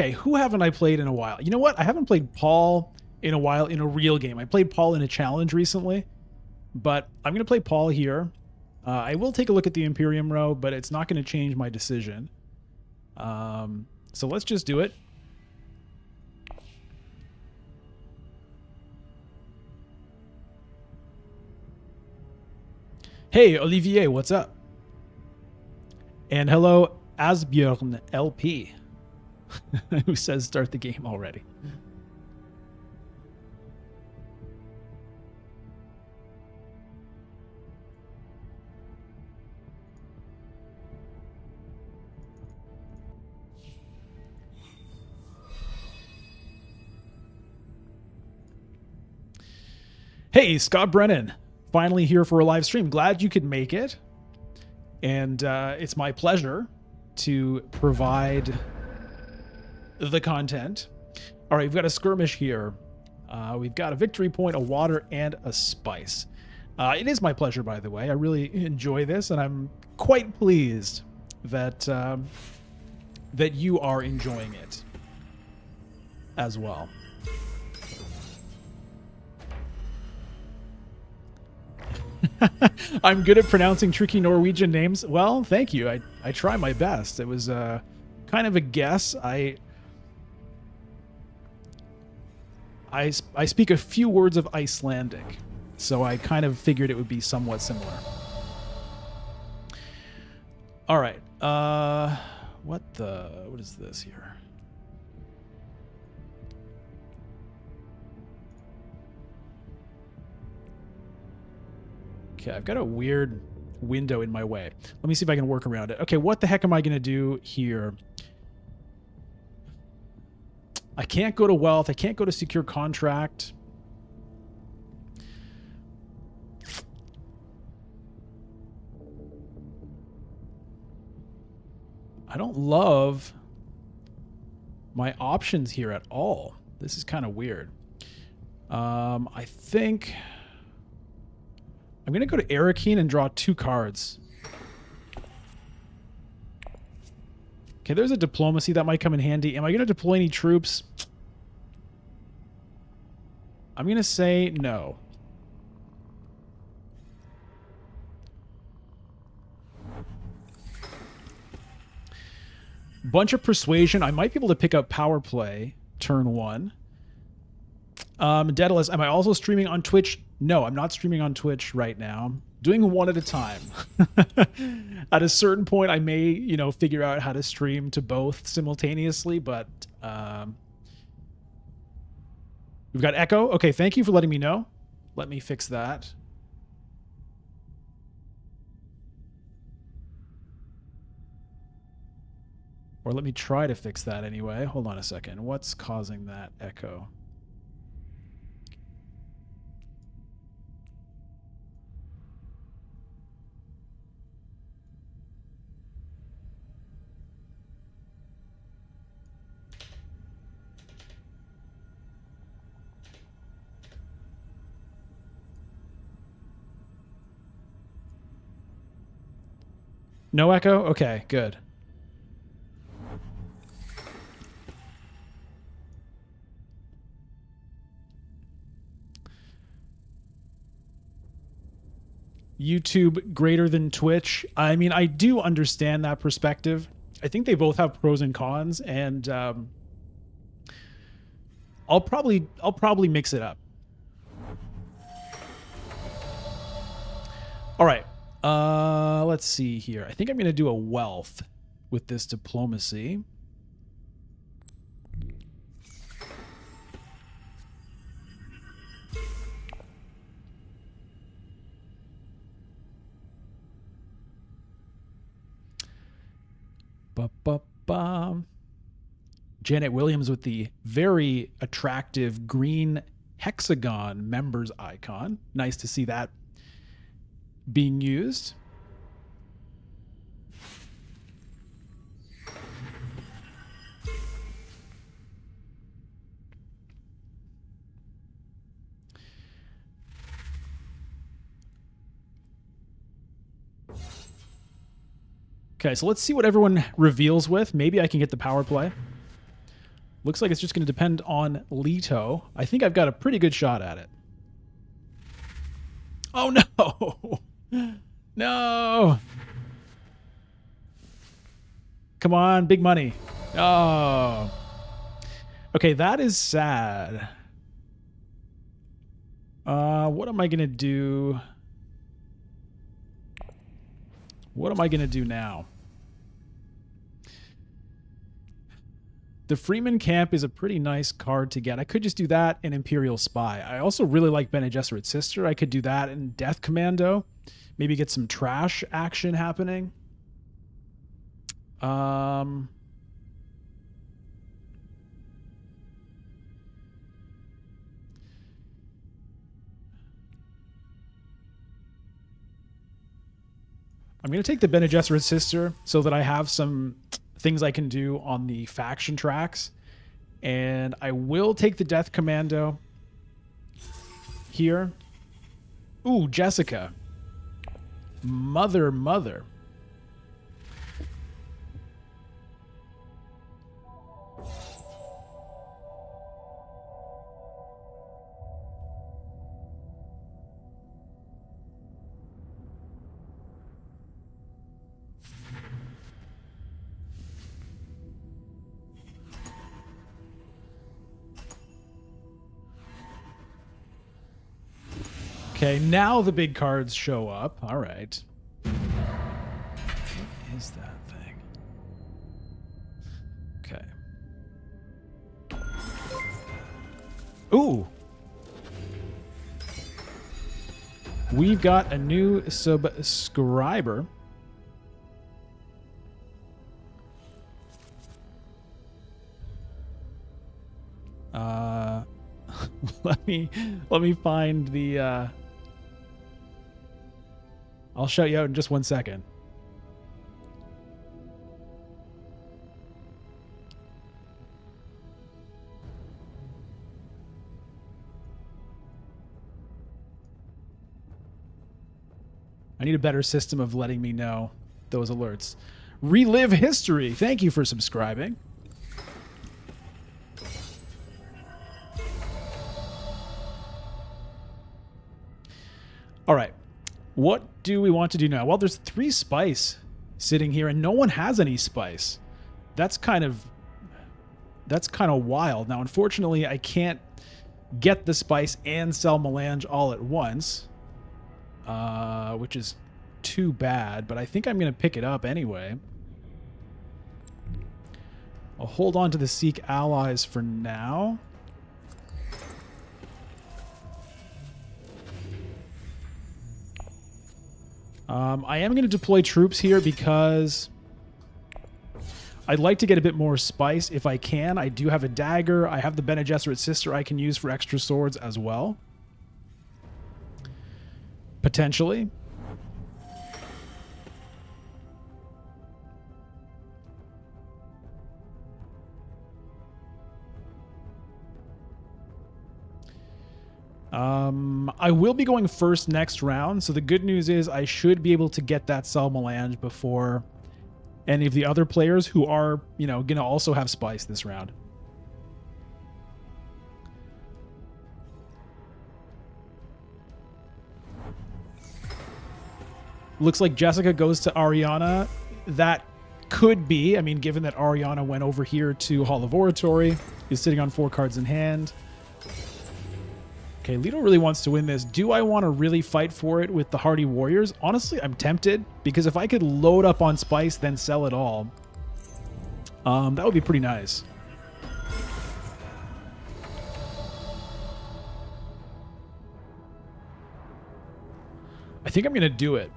Okay, who haven't I played in a while? You know what? I haven't played Paul in a while in a real game. I played Paul in a challenge recently, but I'm going to play Paul here. I will take a look at the Imperium row, but it's not going to change my decision. So let's just do it. Hey, Olivier, what's up? And hello, Asbjorn LP, who says start the game already. Hey, Scott Brennan, finally here for a live stream. Glad you could make it. And it's my pleasure to provide the content. All right, we've got a skirmish here. We've got a victory point, a water, and a spice. It is my pleasure, by the way. I really enjoy this, and I'm quite pleased that that you are enjoying it as well. I'm good at pronouncing tricky Norwegian names. Well, thank you. I try my best. It was kind of a guess. I speak a few words of Icelandic, so I kind of figured it would be somewhat similar. All right. What is this here? Okay, I've got a weird window in my way. Let me see if I can work around it. Okay, what the heck am I going to do here? I can't go to wealth. I can't go to secure contract. I don't love my options here at all. This is kind of weird. I think I'm going to go to Arakeen and draw 2 cards. Okay, there's a diplomacy that might come in handy. Am I going to deploy any troops? I'm going to say no. Bunch of persuasion. I might be able to pick up power play turn 1. Daedalus, am I also streaming on Twitch? No, I'm not streaming on Twitch right now. I'm doing one at a time. At a certain point, I may, figure out how to stream to both simultaneously, but we've got Echo. Okay, thank you for letting me know. Let me fix that. Or let me try to fix that anyway. Hold on a second. What's causing that echo? No echo? Okay, good. YouTube greater than Twitch. I mean, I do understand that perspective. I think they both have pros and cons, and I'll probably mix it up. All right. Let's see here. I think I'm going to do a wealth with this diplomacy. Janet Williams with the very attractive green hexagon members icon. Nice to see that being used. Okay, so let's see what everyone reveals with. Maybe I can get the power play. Looks like it's just going to depend on Leto. I think I've got a pretty good shot at it. Oh, no. No. Come on, big money. Oh. Okay, that is sad. What am I going to do? What am I going to do now? The Freeman Camp is a pretty nice card to get. I could just do that in Imperial Spy. I also really like Bene Gesserit's sister. I could do that in Death Commando. Maybe get some trash action happening. I'm going to take the Bene Gesserit sister so that I have some things I can do on the faction tracks. And I will take the Death Commando here. Ooh, Jessica. Mother. Okay, now the big cards show up. All right. What is that thing? Okay. Ooh. We've got a new subscriber. Let me find the I'll shout you out in just 1 second. I need a better system of letting me know those alerts. Relive history. Thank you for subscribing. All right. What do we want to do now? Well, there's 3 spice sitting here, and no one has any spice. That's kind of wild. Now, unfortunately, I can't get the spice and sell melange all at once, which is too bad. But I think I'm going to pick it up anyway. I'll hold on to the Seek allies for now. I am going to deploy troops here because I'd like to get a bit more spice if I can. I do have a dagger. I have the Bene Gesserit sister I can use for extra swords as well. Potentially. I will be going first next round, so the good news is I should be able to get that Sel Melange before any of the other players who are, going to also have spice this round. Looks like Jessica goes to Ariana. That could be, given that Ariana went over here to Hall of Oratory, is sitting on 4 cards in hand. Okay, Leto really wants to win this. Do I want to really fight for it with the Hardy Warriors? Honestly, I'm tempted, because if I could load up on spice, then sell it all, that would be pretty nice. I think I'm going to do it.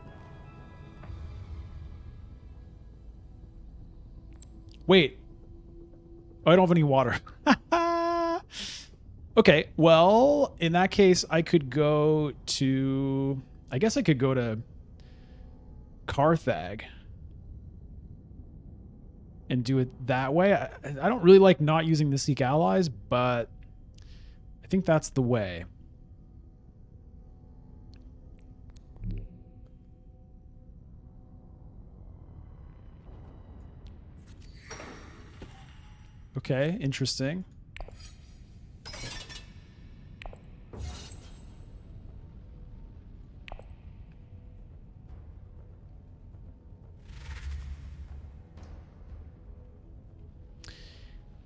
Wait. Oh, I don't have any water. Okay, well, in that case, I could go to... I guess I could go to Carthag and do it that way. I don't really like not using the Seek allies, but I think that's the way. Okay, interesting.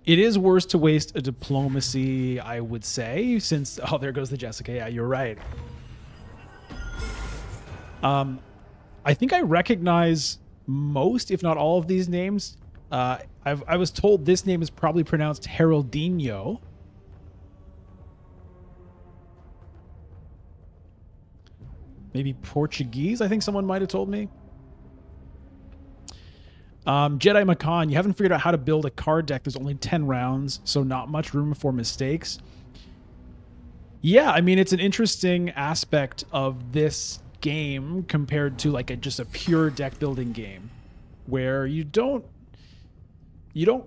It is worse to waste a diplomacy, I would say, since... Oh, there goes the Jessica. Yeah, you're right. I think I recognize most, if not all, of these names. I was told this name is probably pronounced Heraldinho. Maybe Portuguese, I think someone might have told me. Jedi Macan, you haven't figured out how to build a card deck. There's only 10 rounds, so not much room for mistakes. Yeah, I mean, it's an interesting aspect of this game compared to like just a pure deck building game where you don't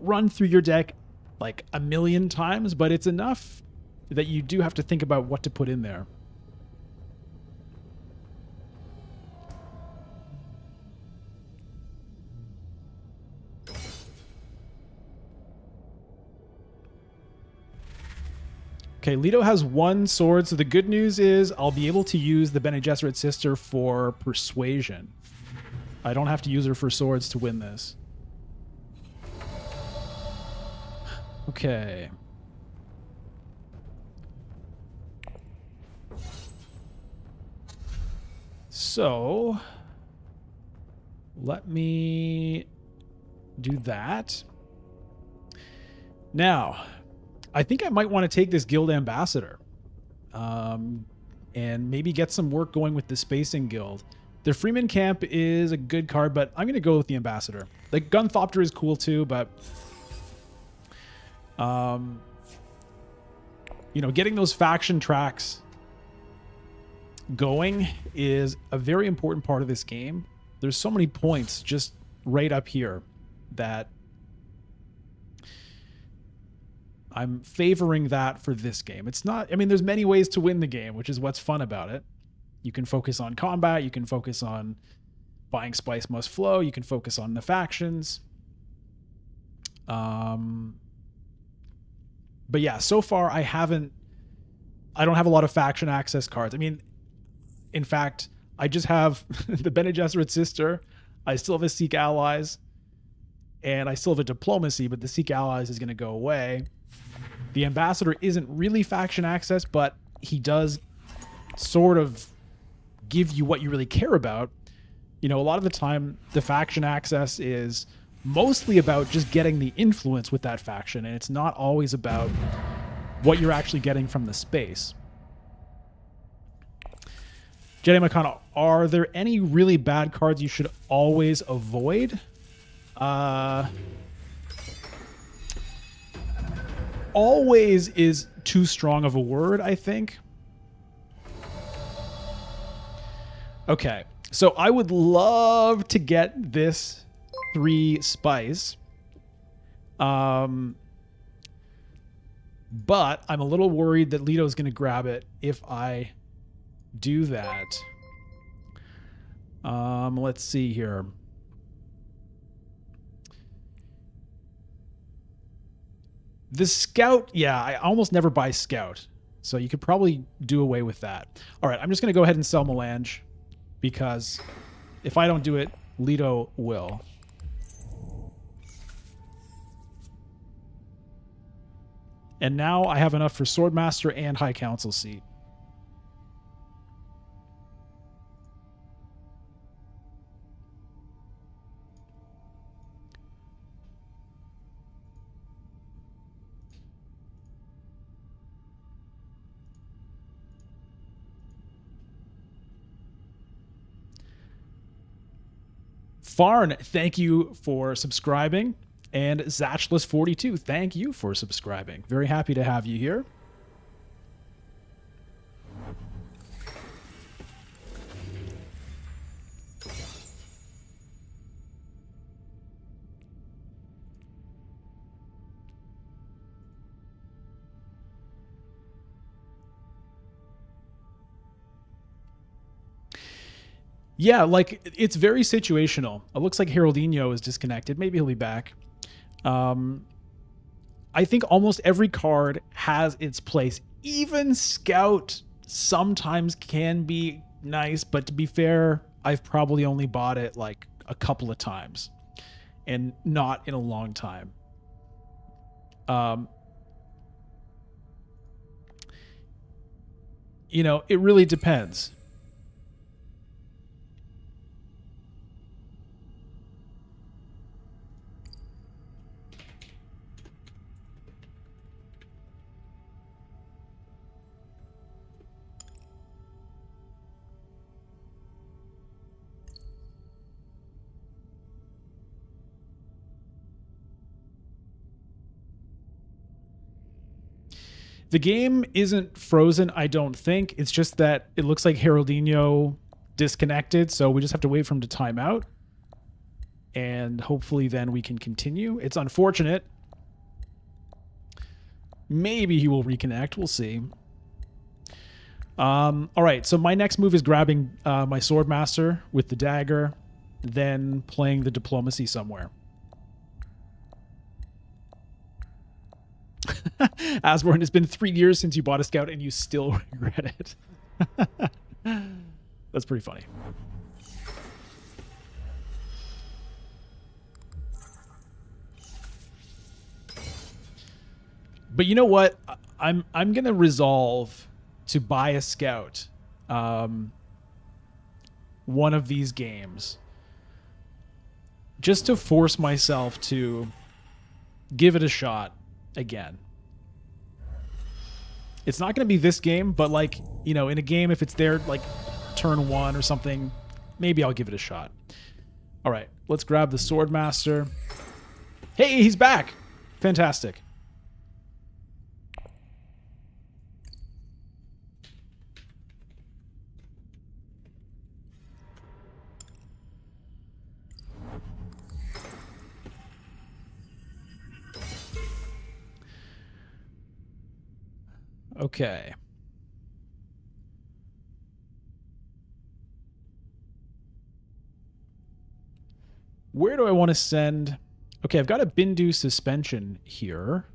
run through your deck like a million times, but it's enough that you do have to think about what to put in there. Okay, Leto has 1 sword, so the good news is I'll be able to use the Bene Gesserit sister for persuasion. I don't have to use her for swords to win this. Okay. So, let me do that. Now, I think I might want to take this guild ambassador and maybe get some work going with the Spacing Guild. The Freeman Camp is a good card, but I'm going to go with the ambassador. The Gunthopter is cool too, but you know, getting those faction tracks going is a very important part of this game. There's so many points just right up here that I'm favoring that for this game. It's not, I mean, there's many ways to win the game, which is what's fun about it. You can focus on combat. You can focus on buying spice must flow. You can focus on the factions. But yeah, so far I don't have a lot of faction access cards. I mean, in fact, I just have the Bene Gesserit sister. I still have a Seek Allies. And I still have a diplomacy, but the Seek Allies is going to go away. The ambassador isn't really faction access, but he does sort of give you what you really care about. You know, a lot of the time, the faction access is mostly about just getting the influence with that faction, and it's not always about what you're actually getting from the space. Jedi Macan, are there any really bad cards you should always avoid? Always is too strong of a word, I think. Okay, so I would love to get this 3 spice. But I'm a little worried that Leto's going to grab it if I do that. Let's see here. The Scout, yeah, I almost never buy Scout. So you could probably do away with that. All right, I'm just going to go ahead and sell Melange, because if I don't do it, Leto will. And now I have enough for Swordmaster and High Council seat. Farn, thank you for subscribing. And Zatchless42, thank you for subscribing. Very happy to have you here. Yeah, like, it's very situational. It looks like Heraldinho is disconnected. Maybe he'll be back. I think almost every card has its place. Even Scout sometimes can be nice, but to be fair, I've probably only bought it like a couple of times and not in a long time. You know, it really depends. The game isn't frozen, I don't think. It's just that it looks like Geraldinho disconnected, so we just have to wait for him to time out. And hopefully then we can continue. It's unfortunate. Maybe he will reconnect. We'll see. All right, so my next move is grabbing my Swordmaster with the dagger, then playing the diplomacy somewhere. Asborn, it's been 3 years since you bought a Scout and you still regret it. That's pretty funny. But you know what? I'm gonna resolve to buy a Scout one of these games just to force myself to give it a shot again. It's not going to be this game, but like, you know, in a game, if it's there like turn 1 or something, maybe I'll give it a shot. All right, let's grab the Swordmaster. Hey, he's back. Fantastic. Okay. Where do I want to send? Okay, I've got a Bindu suspension here.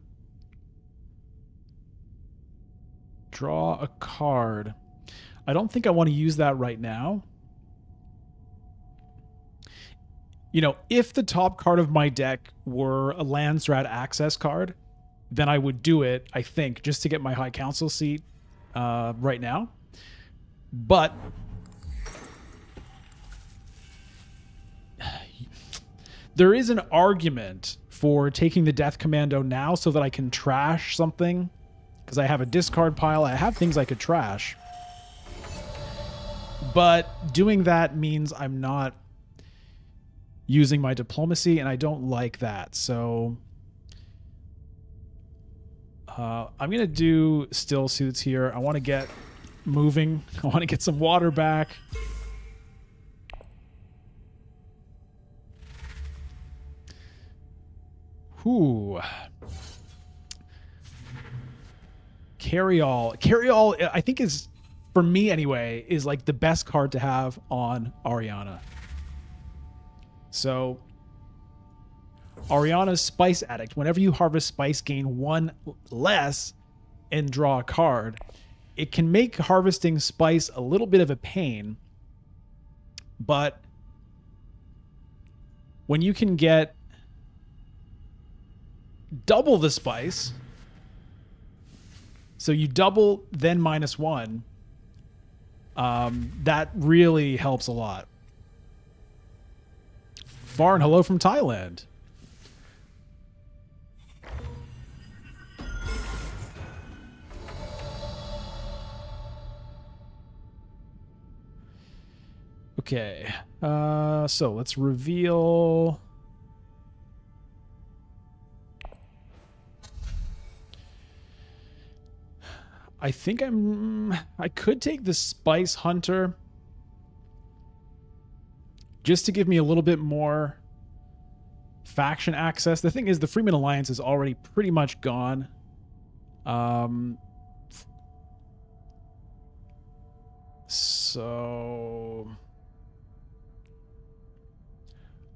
Draw a card. I don't think I want to use that right now. You know, if the top card of my deck were a Landstrat access card, then I would do it, I think, just to get my High Council seat right now. But there is an argument for taking the Death Commando now so that I can trash something, because I have a discard pile. I have things I could trash. But doing that means I'm not using my diplomacy, and I don't like that. So I'm going to do still suits here. I want to get moving. I want to get some water back. Ooh. Carry all, I think is, for me anyway, is like the best card to have on Ariana. So Ariana's Spice Addict. Whenever you harvest spice, gain 1 less and draw a card. It can make harvesting spice a little bit of a pain, but when you can get double the spice, so you double then -1, that really helps a lot. Far and hello from Thailand. Okay, so let's reveal. I think I could take the Spice Hunter just to give me a little bit more faction access. The thing is, the Freeman Alliance is already pretty much gone. So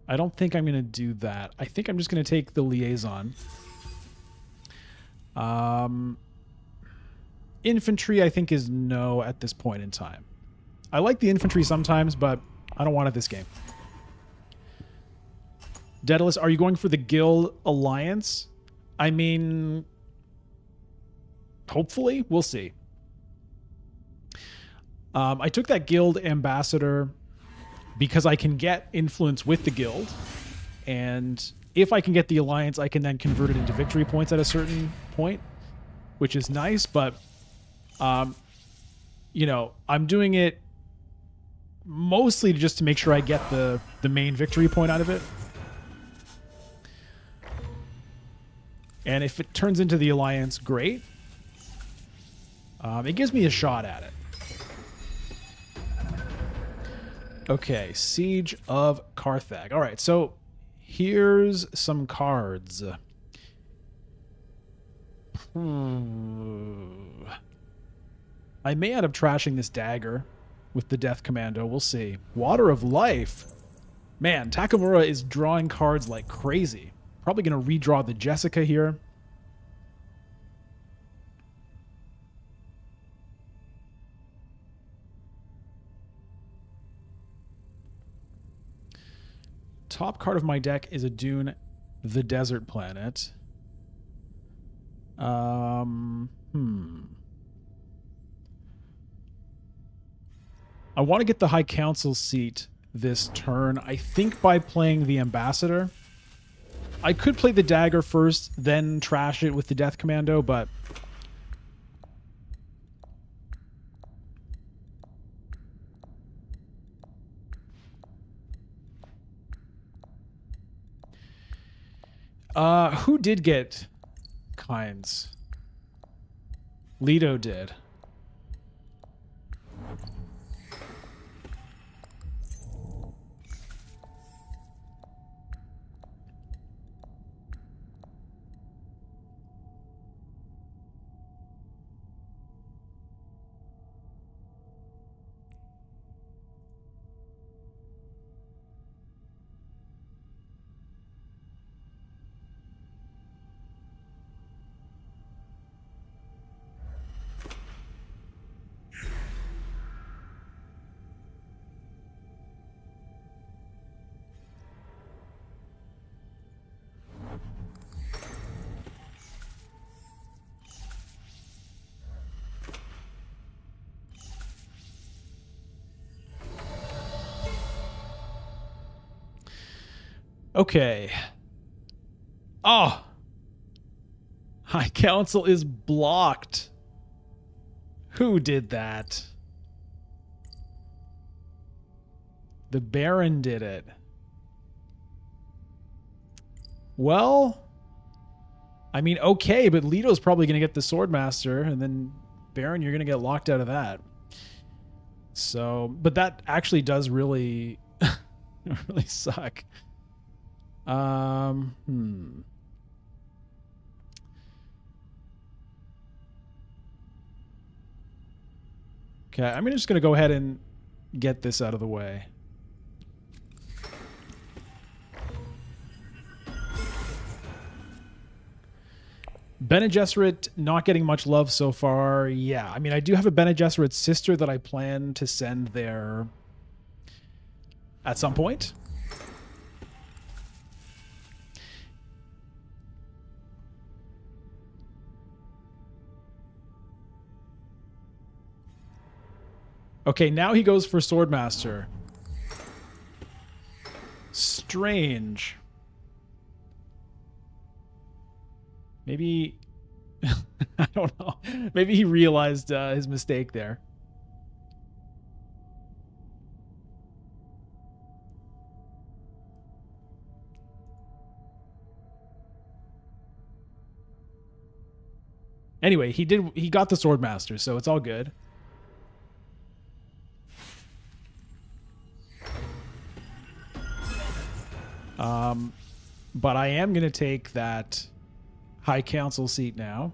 I don't think I'm going to do that. I think I'm just going to take the Liaison. Infantry, I think, is no at this point in time. I like the infantry sometimes, but I don't want it this game. Daedalus, are you going for the Guild Alliance? I mean, hopefully. We'll see. I took that Guild Ambassador because I can get influence with the Guild. And if I can get the Alliance, I can then convert it into victory points at a certain point, which is nice. But, you know, I'm doing it mostly just to make sure I get the main victory point out of it. And if it turns into the Alliance, great. It gives me a shot at it. Okay, Siege of Carthage. All right, so here's some cards. I may end up trashing this dagger with the Death Commando. We'll see. Water of Life. Man, Takamura is drawing cards like crazy. Probably going to redraw the Jessica here. Top card of my deck is a Dune, the Desert Planet. I want to get the High Council seat this turn. I think by playing the Ambassador. I could play the Dagger first, then trash it with the Death Commando, but... who did get Kinds? Leto did. Okay. Oh! High Council is blocked. Who did that? The Baron did it. Well, I mean, okay, but Leto's probably going to get the Swordmaster, and then Baron, you're going to get locked out of that. So, but that actually does really, really suck. Okay, I'm just going to go ahead and get this out of the way. Bene Gesserit not getting much love so far. Yeah, I mean, I do have a Bene Gesserit sister that I plan to send there at some point. Okay, now he goes for Swordmaster. Strange. Maybe... I don't know. Maybe he realized his mistake there. Anyway, he got the Swordmaster, so it's all good. But I am going to take that High Council seat now.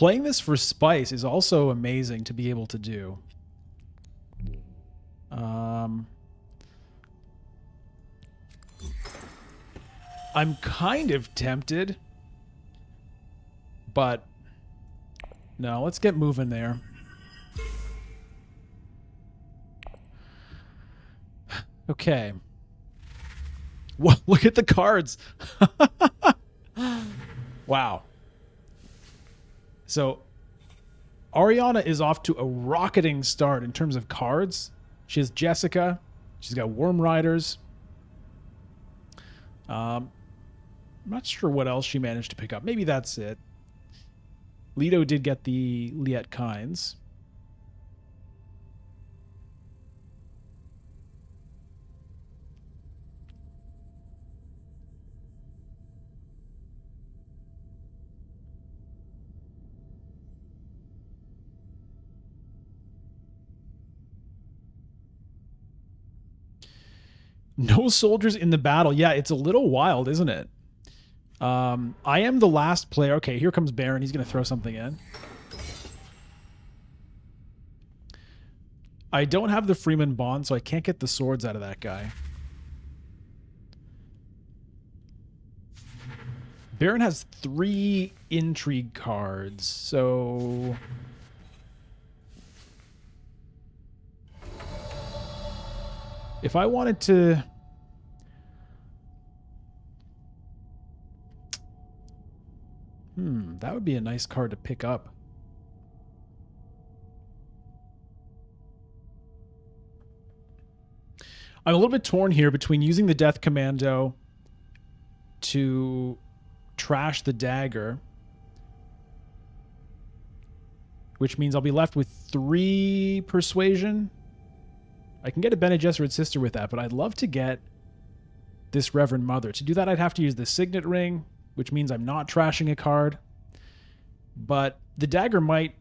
playing this for spice is also amazing to be able to do. I'm kind of tempted, but no, let's get moving there. Okay. Whoa, look at the cards. Wow. So Ariana is off to a rocketing start in terms of cards. She has Jessica. She's got Worm Riders. I'm not sure what else she managed to pick up. Maybe that's it. Leto did get the Liet Kynes. No soldiers in the battle. Yeah, it's a little wild, isn't it? I am the last player. Okay, here comes Baron. He's going to throw something in. I don't have the Freeman Bond, so I can't get the swords out of that guy. Baron has 3 intrigue cards, so... if I wanted to... that would be a nice card to pick up. I'm a little bit torn here between using the Death Commando to trash the dagger, which means I'll be left with 3 persuasion. I can get a Bene Gesserit sister with that, but I'd love to get this Reverend Mother. To do that, I'd have to use the Signet Ring, which means I'm not trashing a card. But the dagger might...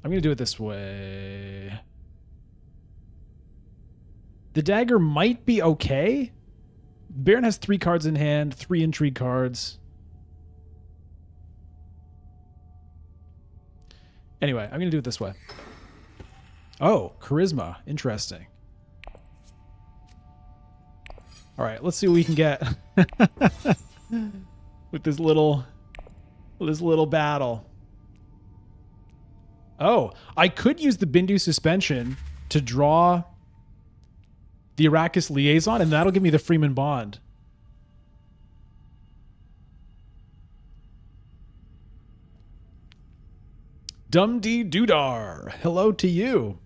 I'm going to do it this way. The dagger might be okay. Baron has 3 cards in hand, 3 intrigue cards. Anyway, I'm going to do it this way. Oh, charisma. Interesting. All right, let's see what we can get with this little battle. Oh, I could use the Bindu suspension to draw the Arrakis liaison, and that'll give me the Freeman Bond. Dumdee Dudar, hello to you.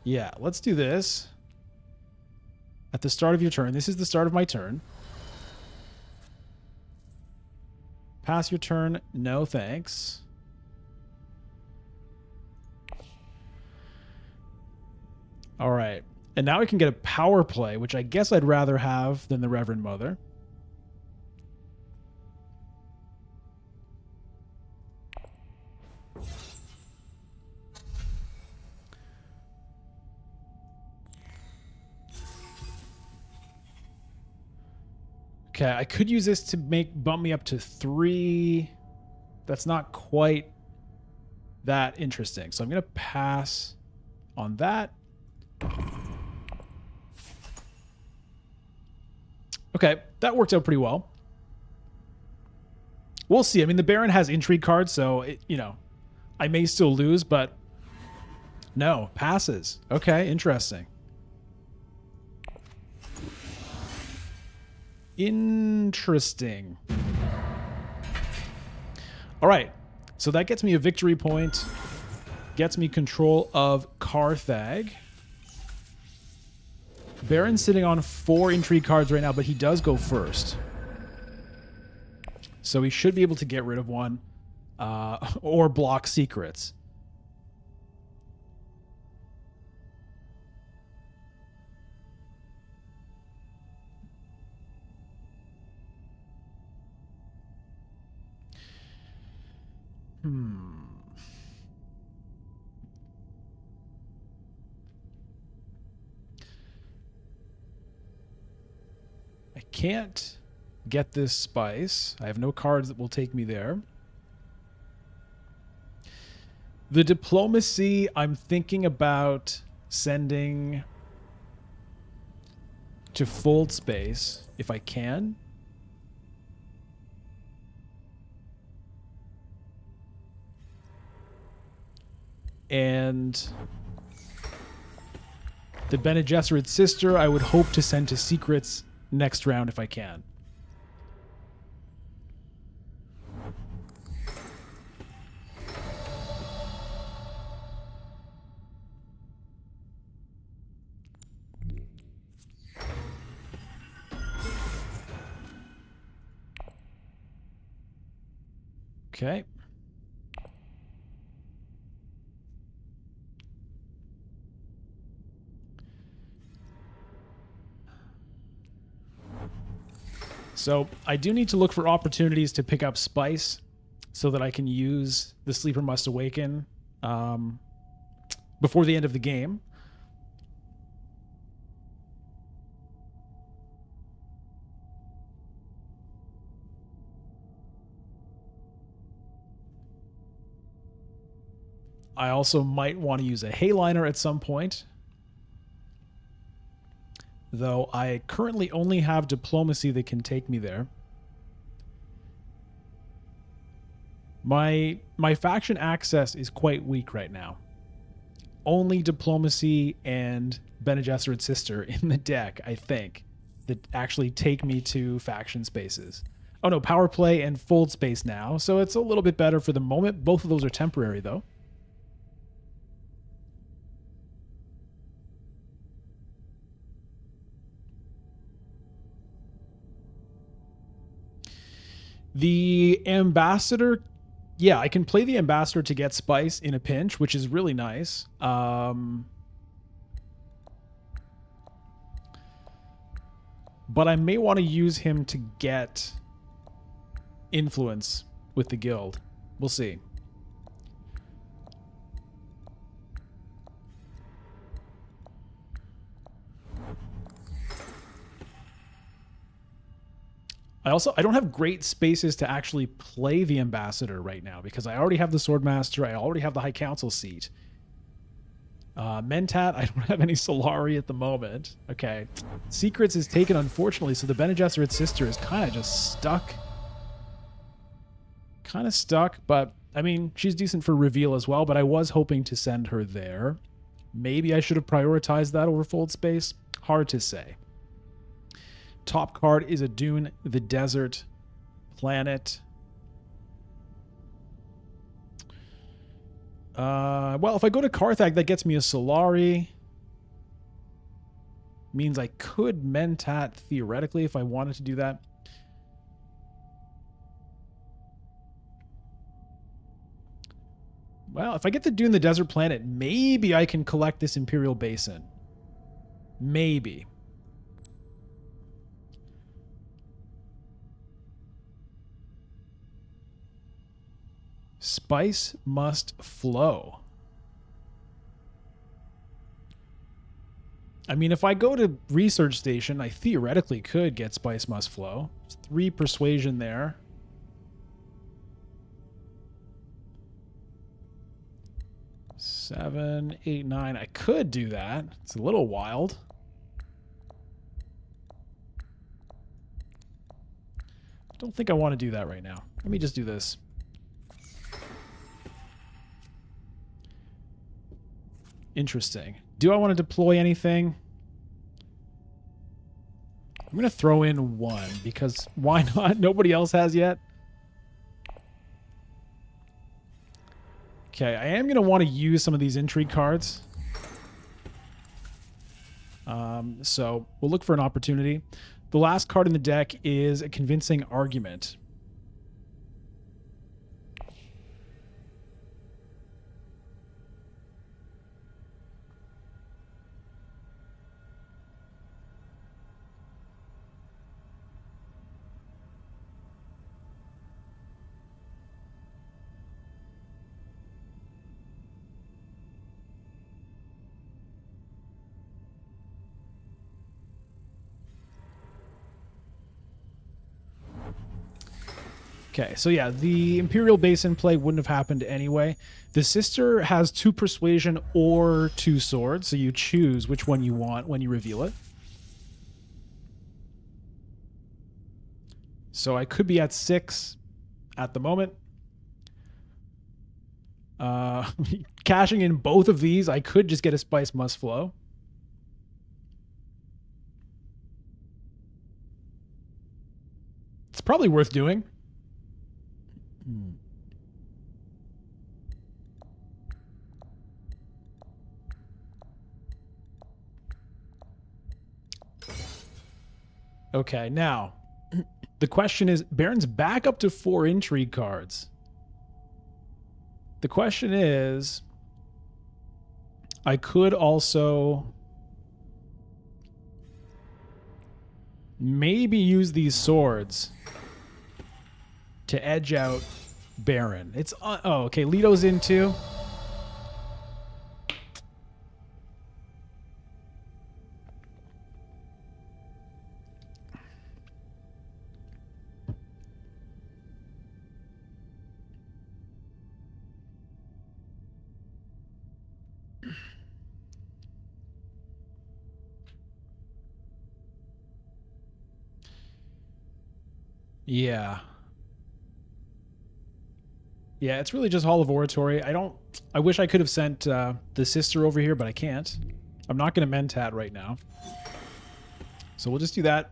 Yeah, let's do this. At the start of your turn. This is the start of my turn. Pass your turn. No, thanks. All right. And now I can get a power play, which I guess I'd rather have than the Reverend Mother. Okay, I could use this to bump me up to 3. That's not quite that interesting. So I'm going to pass on that. Okay, that worked out pretty well. We'll see. I mean, the Baron has intrigue cards, so, I may still lose, but no, passes. Okay, interesting. Interesting. All right, so that gets me a victory point, gets me control of Carthag. Baron's sitting on 4 intrigue cards right now, but he does go first. So he should be able to get rid of one or block secrets. can't get this spice. I have no cards that will take me there. The diplomacy, I'm thinking about sending to fold space if I can. And the Bene Gesserit's sister, I would hope to send to secrets next round if I can. Okay. So I do need to look for opportunities to pick up spice so that I can use the Sleeper Must Awaken before the end of the game. I also might want to use a Hayliner at some point, though I currently only have diplomacy that can take me there. My faction access is quite weak right now. Only diplomacy and Bene Gesserit's sister in the deck, I think, that actually take me to faction spaces. Oh no, power play and fold space now, so it's a little bit better for the moment. Both of those are temporary though. The ambassador, yeah, I can play the ambassador to get spice in a pinch, which is really nice. But I may want to use him to get influence with the guild. We'll see. I don't have great spaces to actually play the ambassador right now because I already have the Swordmaster. I already have the High Council seat. Mentat, I don't have any Solari at the moment. Okay. Secrets is taken, unfortunately, so the Bene Gesserit's sister is kind of just stuck. Kind of stuck, but, I mean, she's decent for reveal as well, but I was hoping to send her there. Maybe I should have prioritized that over Fold Space. Hard to say. Top card is a Dune, the Desert Planet. Well, if I go to Carthag, that gets me a Solari. Means I could Mentat theoretically if I wanted to do that. Well, if I get the Dune, the Desert Planet, maybe I can collect this Imperial Basin. Maybe. Spice must flow. I mean, if I go to Research Station, I theoretically could get Spice Must Flow. It's 3 persuasion there. Seven, 8, 9. I could do that. It's a little wild. Don't think I want to do that right now. Let me just do this. Interesting. Do I want to deploy anything? I'm going to throw in 1 because why not? Nobody else has yet. Okay, I am going to want to use some of these intrigue cards. So we'll look for an opportunity. The last card in the deck is a Convincing Argument. Okay, so yeah, the Imperial Basin play wouldn't have happened anyway. The sister has 2 persuasion or 2 swords, so you choose which one you want when you reveal it. So I could be at 6 at the moment. Cashing in both of these, I could just get a Spice Must Flow. It's probably worth doing. Okay, now, the question is, Baron's back up to 4 intrigue cards. The question is, I could also maybe use these swords to edge out Baron. It's oh, okay. Leto's in too. Yeah. Yeah, it's really just Hall of Oratory. I wish I could have sent the sister over here, but I can't. I'm not going to Mentat right now. So we'll just do that.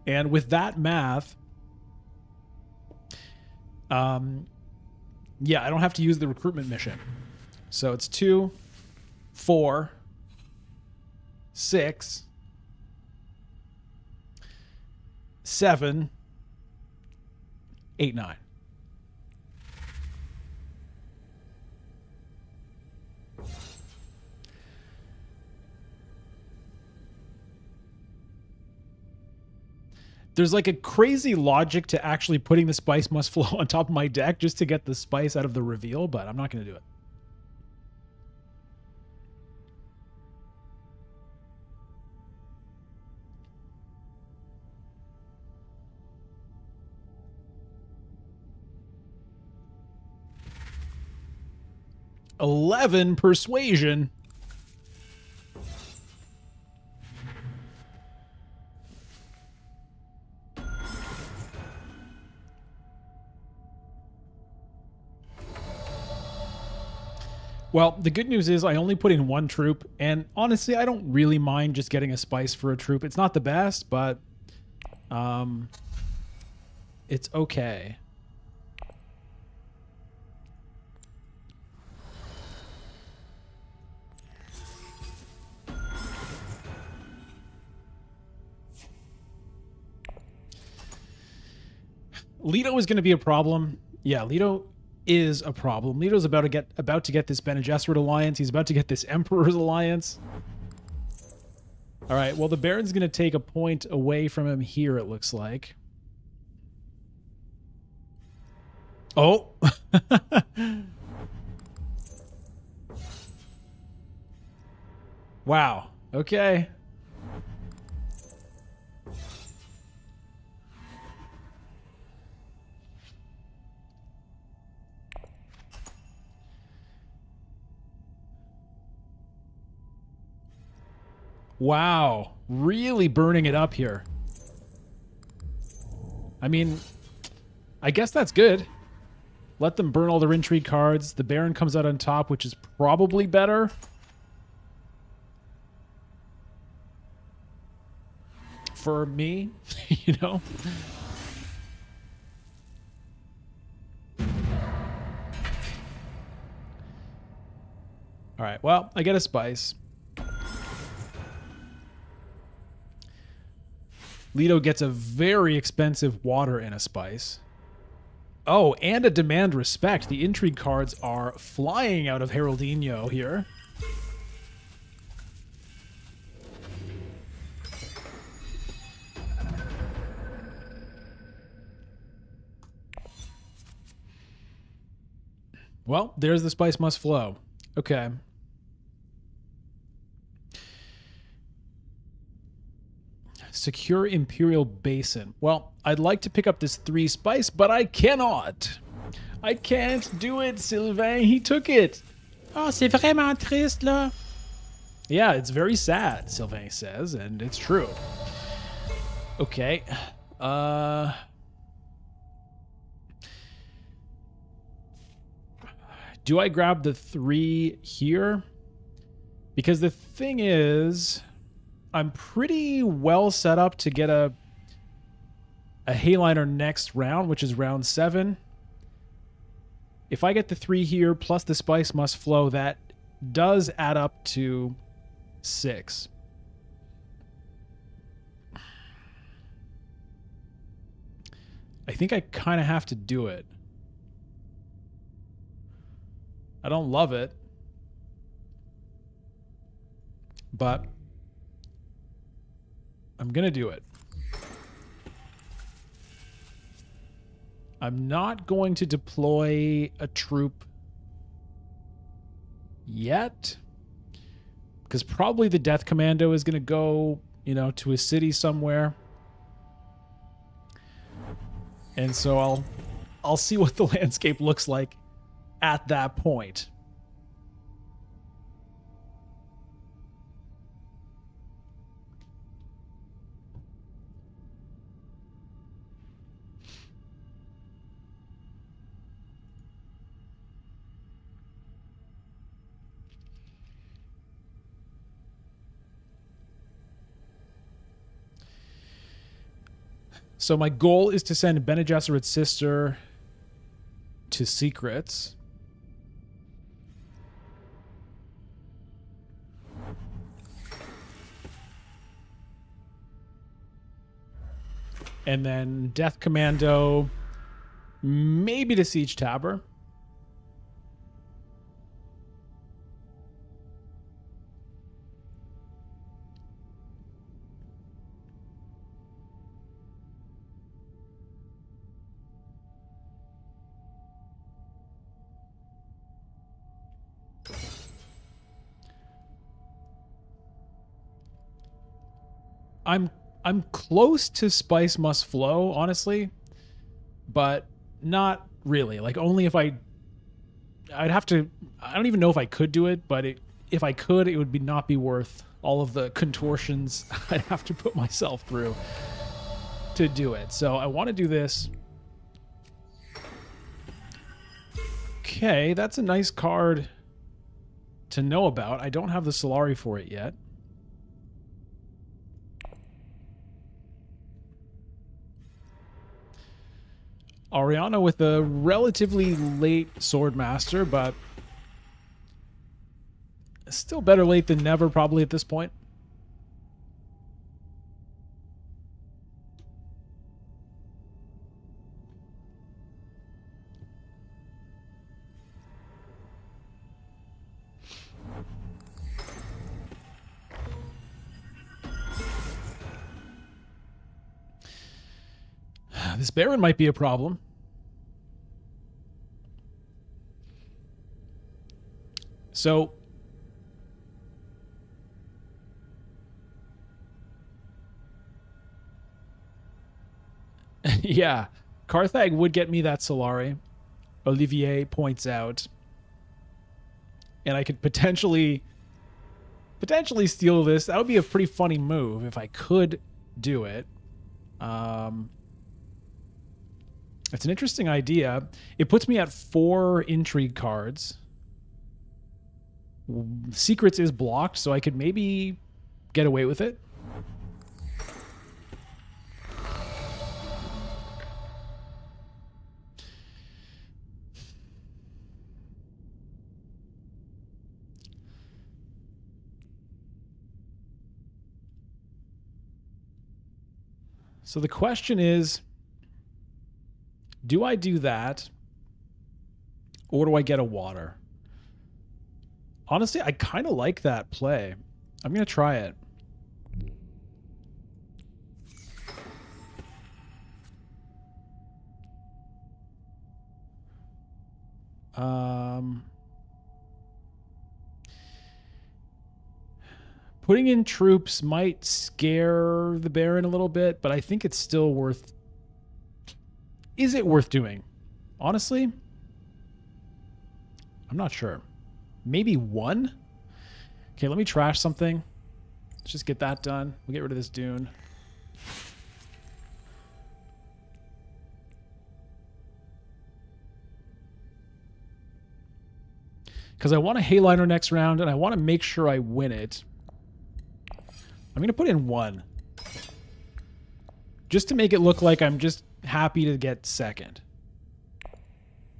And with that math, yeah, I don't have to use the recruitment mission. So it's 2, 4, 6, 7, 8, 9. There's like a crazy logic to actually putting the Spice Must Flow on top of my deck just to get the spice out of the reveal, but I'm not going to do it. $11 persuasion. Well, the good news is I only put in 1 troop, and honestly, I don't really mind just getting a spice for a troop. It's not the best, but it's okay. Leto is going to be a problem. Yeah, Leto is a problem. Leto's about to get this Bene Gesserit alliance. He's about to get this Emperor's alliance. All right, well, the Baron's going to take a point away from him here, it looks like. Oh. Wow. Okay. Wow. Really burning it up here. I mean, I guess that's good. Let them burn all their intrigue cards. The Baron comes out on top, which is probably better. For me, you know? All right, well, I get a spice. Leto gets a very expensive water and a spice. Oh, and a demand respect. The intrigue cards are flying out of Heraldinho here. Well, there's the Spice Must Flow. Okay. Secure Imperial Basin. Well, I'd like to pick up this 3 spice, but I cannot. I can't do it, Sylvain. He took it. Oh, c'est vraiment triste, là. Yeah, it's very sad, Sylvain says, and it's true. Okay. Do I grab the 3 here? Because the thing is, I'm pretty well set up to get a Hayliner next round, which is round 7. If I get the 3 here, plus the spice must flow, that does add up to 6. I think I kind of have to do it. I don't love it, but I'm going to do it. I'm not going to deploy a troop yet, because probably the Death Commando is going to go, to a city somewhere. And so I'll see what the landscape looks like at that point. So my goal is to send Bene Gesserit's sister to secrets. And then Death Commando, maybe to Siege Tabor. I'm close to Spice Must Flow, honestly, but not really. Like, only if I'd have to. I don't even know if I could do it, but if I could, it would not be worth all of the contortions I'd have to put myself through to do it. So I want to do this. Okay, that's a nice card to know about. I don't have the Solari for it yet. Ariana with a relatively late Swordmaster, but still better late than never probably at this point. This Baron might be a problem. So yeah, Carthag would get me that Solari, Olivier points out. And I could potentially steal this. That would be a pretty funny move if I could do it. It's an interesting idea. It puts me at 4 intrigue cards. Secrets is blocked, so I could maybe get away with it. So the question is, do I do that, or do I get a water? Honestly, I kind of like that play. I'm going to try it. Putting in troops might scare the Baron a little bit, but I think it's still worth... Is it worth doing? Honestly, I'm not sure. Maybe 1? Okay, let me trash something. Let's just get that done. We'll get rid of this dune. Because I want a Hayliner next round, and I want to make sure I win it. I'm going to put in 1. Just to make it look like I'm just happy to get second.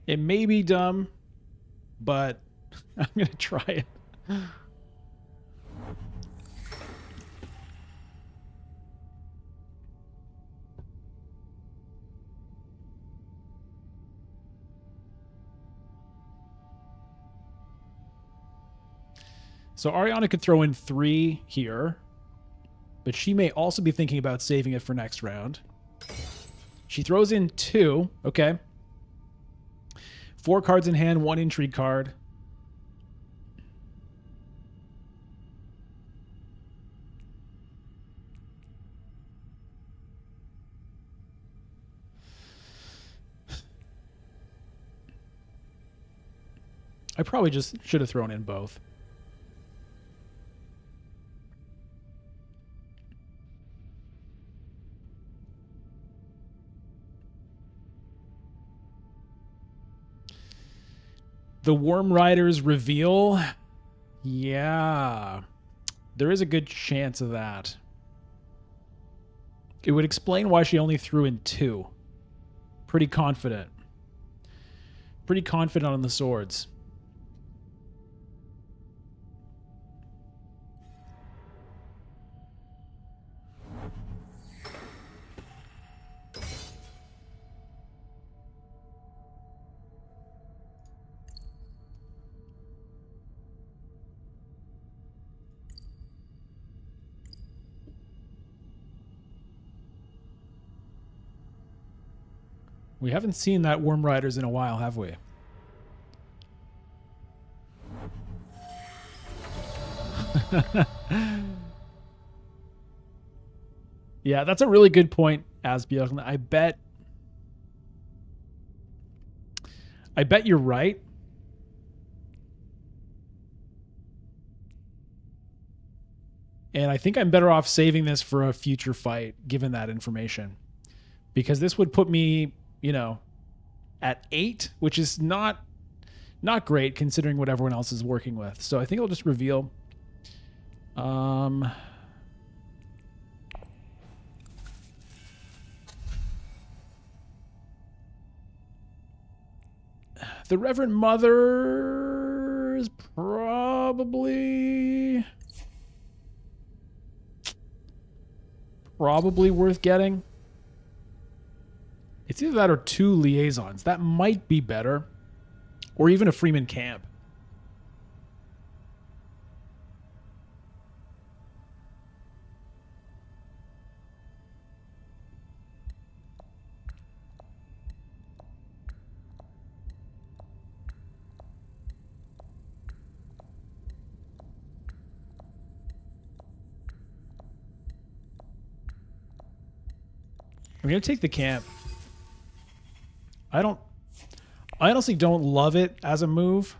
It may be dumb, but I'm going to try it. So Ariana could throw in 3 here, but she may also be thinking about saving it for next round. She throws in 2. Okay. 4 cards in hand, 1 intrigue card. I probably just should have thrown in both. The Worm Riders reveal. Yeah. There is a good chance of that. It would explain why she only threw in 2. Pretty confident. Pretty confident on the swords. We haven't seen that Worm Riders in a while, have we? Yeah, that's a really good point, Asbjørn. I bet you're right. And I think I'm better off saving this for a future fight, given that information. Because this would put me, you know, at 8, which is not great considering what everyone else is working with. So I think I'll just reveal. The Reverend Mother is probably worth getting. It's either that or 2 liaisons. That might be better. Or even a Freeman Camp. I'm going to take the camp. I honestly don't love it as a move.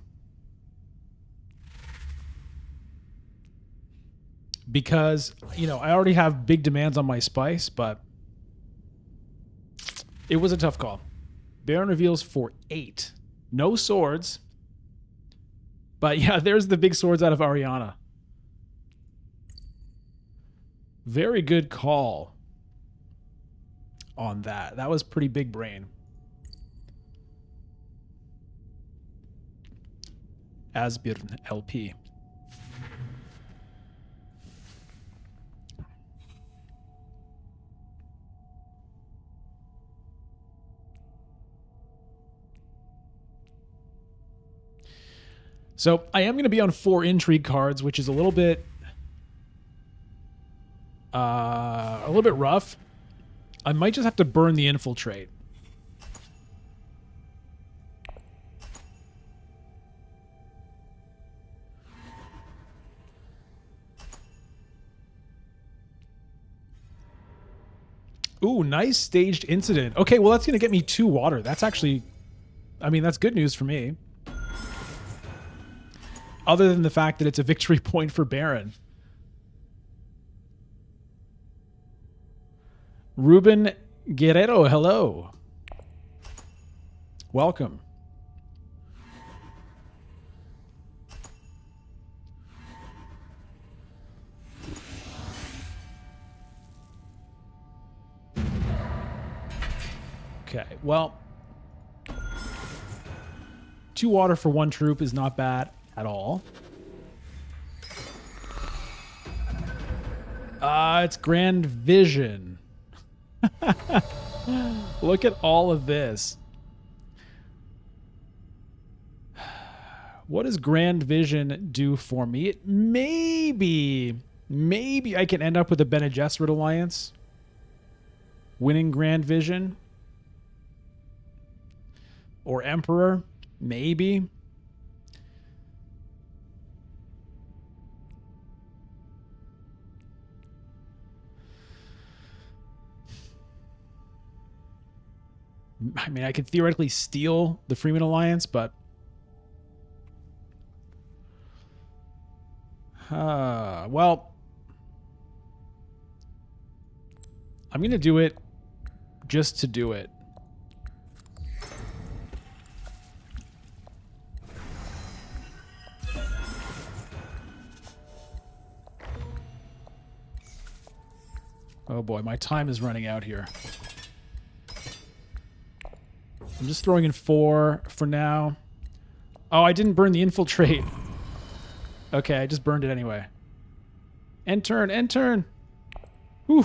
Because, you know, I already have big demands on my spice, but it was a tough call. Baron reveals for 8. No swords. But yeah, there's the big swords out of Ariana. Very good call on that. That was pretty big brain. Asbjørn LP. So I am going to be on 4 intrigue cards, which is a little bit rough. I might just have to burn the infiltrate. Ooh, nice staged incident. Okay, well, that's going to get me 2 water. That's actually, I mean, that's good news for me. Other than the fact that it's a victory point for Baron. Ruben Guerrero, hello. Welcome. Okay, well, 2 water for 1 troop is not bad at all. It's Grand Vision. Look at all of this. What does Grand Vision do for me? It maybe I can end up with a Bene Gesserit alliance. Winning Grand Vision. Or Emperor. Maybe. I mean, I could theoretically steal the Freeman Alliance, but... well... I'm going to do it just to do it. Oh boy, my time is running out here. I'm just throwing in 4 for now. Oh, I didn't burn the infiltrate. Okay, I just burned it anyway. End turn, end turn. Whew.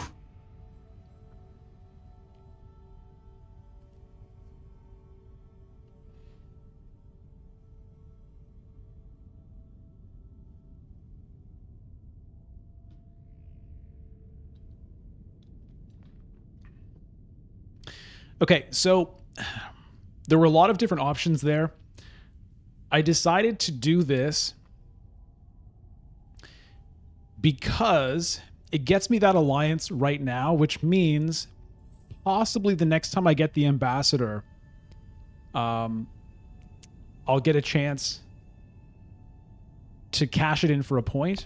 Okay, so there were a lot of different options there. I decided to do this because it gets me that alliance right now, which means possibly the next time I get the ambassador, I'll get a chance to cash it in for a point.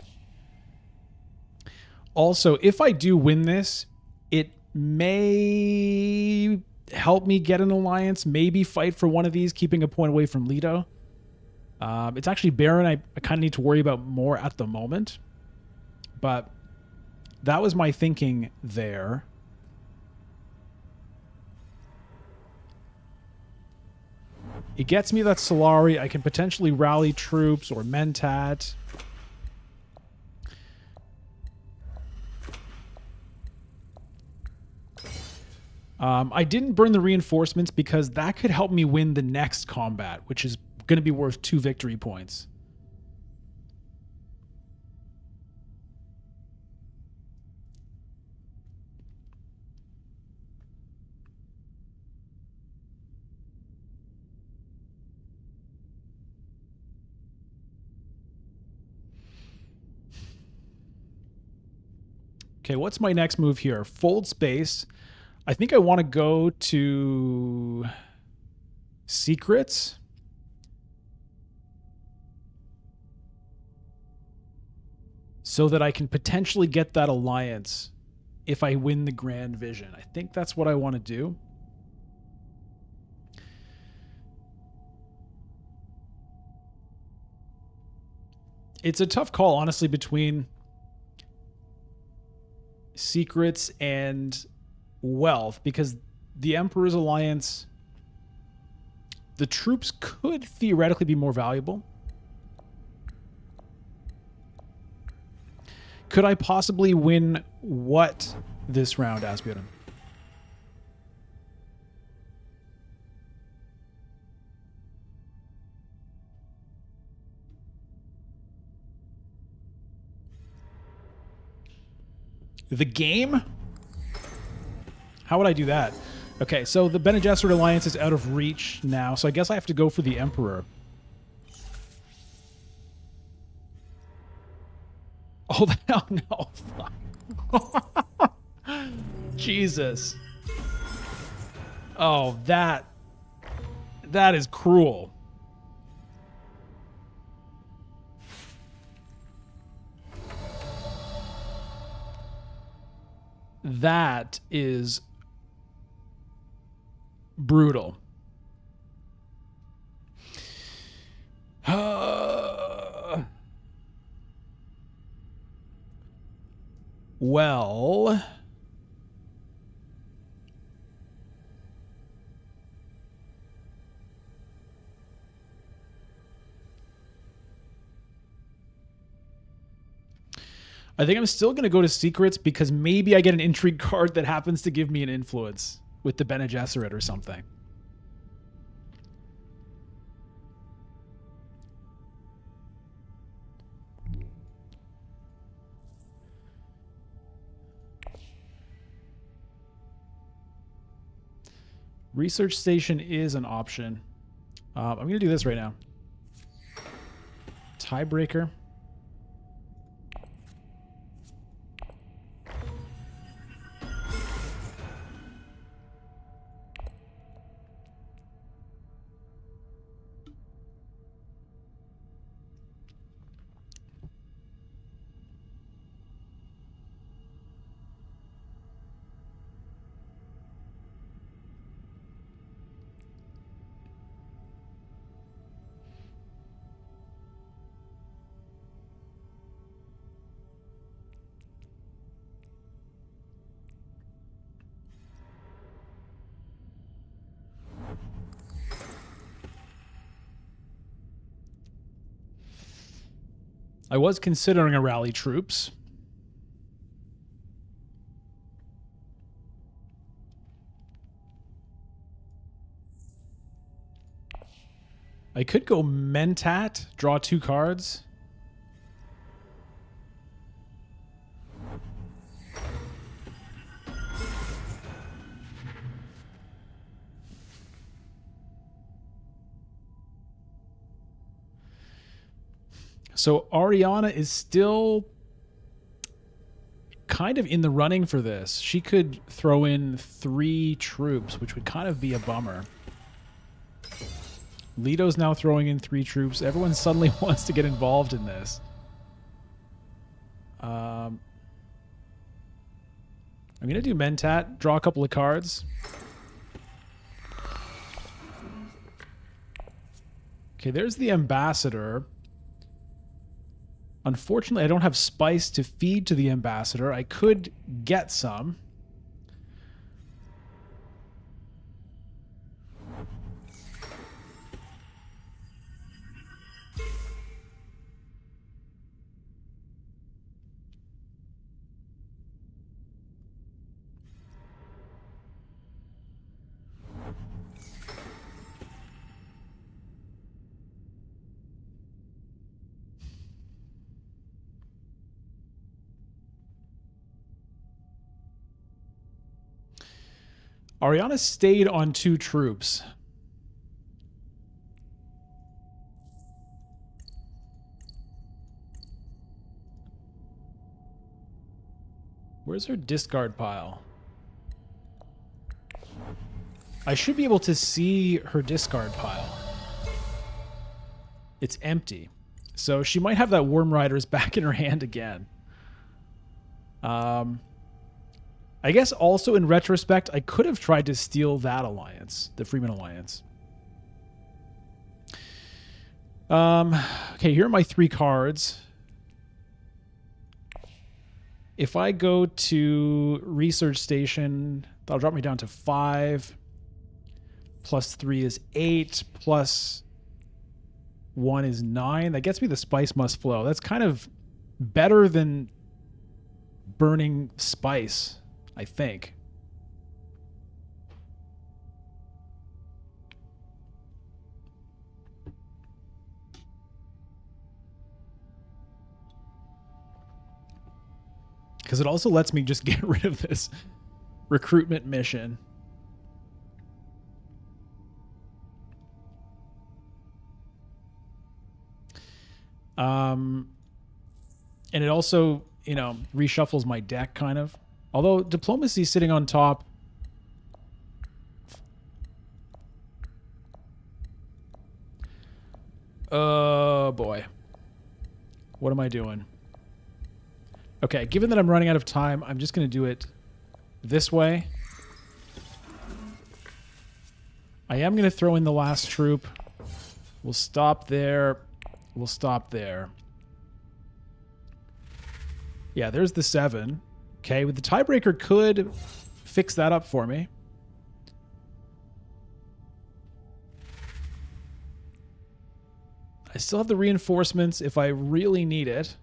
Also, if I do win this, it may help me get an alliance, maybe fight for one of these, keeping a point away from Leto. It's actually Baron I kind of need to worry about more at the moment. But that was my thinking there. It gets me that Solari. I can potentially rally troops or Mentat. I didn't burn the reinforcements because that could help me win the next combat, which is going to be worth 2 victory points. Okay, what's my next move here? Fold space. I think I want to go to secrets. So that I can potentially get that alliance if I win the Grand Vision. I think that's what I want to do. It's a tough call, honestly, between secrets and wealth, because the Emperor's alliance, the troops could theoretically be more valuable. Could I possibly win what this round, Asbjorn? The game? How would I do that? Okay, so the Bene Gesserit alliance is out of reach now, so I guess I have to go for the Emperor. Oh, hell no. Fuck. Jesus. Oh, that is cruel. That is brutal. Well, I think I'm still going to go to secrets because maybe I get an intrigue card that happens to give me an influence with the Bene Gesserit or something. Research station is an option. I'm going to do this right now. Tiebreaker. I was considering a rally troops. I could go Mentat, draw 2 cards. So Ariana is still kind of in the running for this. She could throw in 3 troops, which would kind of be a bummer. Leto's now throwing in 3 troops. Everyone suddenly wants to get involved in this. I'm going to do Mentat, draw a couple of cards. Okay, there's the ambassador. Unfortunately, I don't have spice to feed to the ambassador. I could get some. Ariana stayed on 2 troops. Where's her discard pile? I should be able to see her discard pile. It's empty. So she might have that Worm Riders back in her hand again. I guess also in retrospect, I could have tried to steal that alliance, the Freeman Alliance. Okay, here are my 3 cards. If I go to Research Station, that'll drop me down to 5. Plus 3 is 8. Plus 1 is 9. That gets me the Spice Must Flow. That's kind of better than burning spice, I think. Because it also lets me just get rid of this recruitment mission. And it also, you know, reshuffles my deck kind of. Although diplomacy sitting on top Oh, boy. What am I doing? Okay, given that I'm running out of time, I'm just going to do it this way. I am going to throw in the last troop. We'll stop there. We'll stop there. Yeah, there's the 7. Okay, with the tiebreaker could fix that up for me. I still have the reinforcements if I really need it.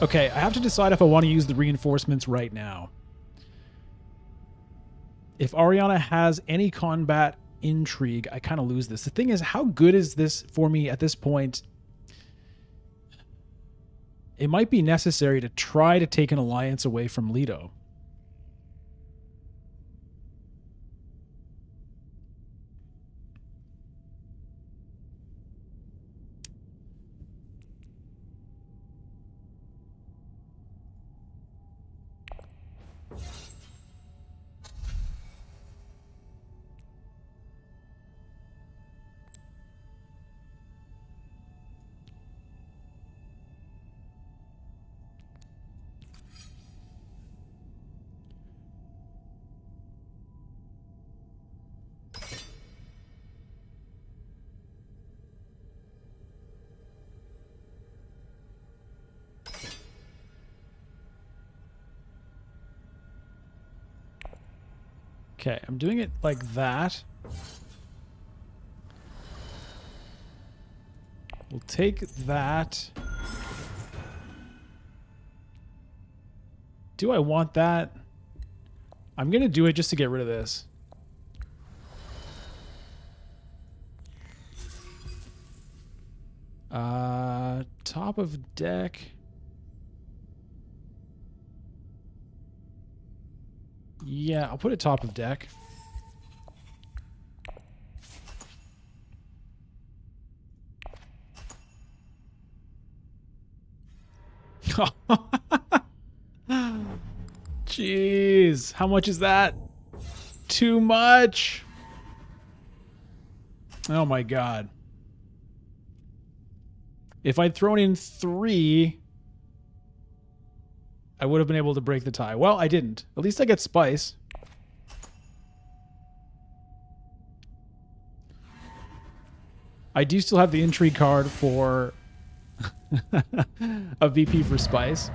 Okay, I have to decide if I want to use the reinforcements right now. If Ariana has any combat intrigue, I kind of lose this. The thing is, how good is this for me at this point? It might be necessary to try to take an alliance away from Leto. Okay, I'm doing it like that. We'll take that. Do I want that? I'm going to do it just to get rid of this. Top of deck. Yeah, I'll put it top of deck. Jeez, how much is that? Too much. Oh my god. If I'd thrown in 3, I would have been able to break the tie. Well, I didn't. At least I get spice. I do still have the intrigue card for a VP for spice.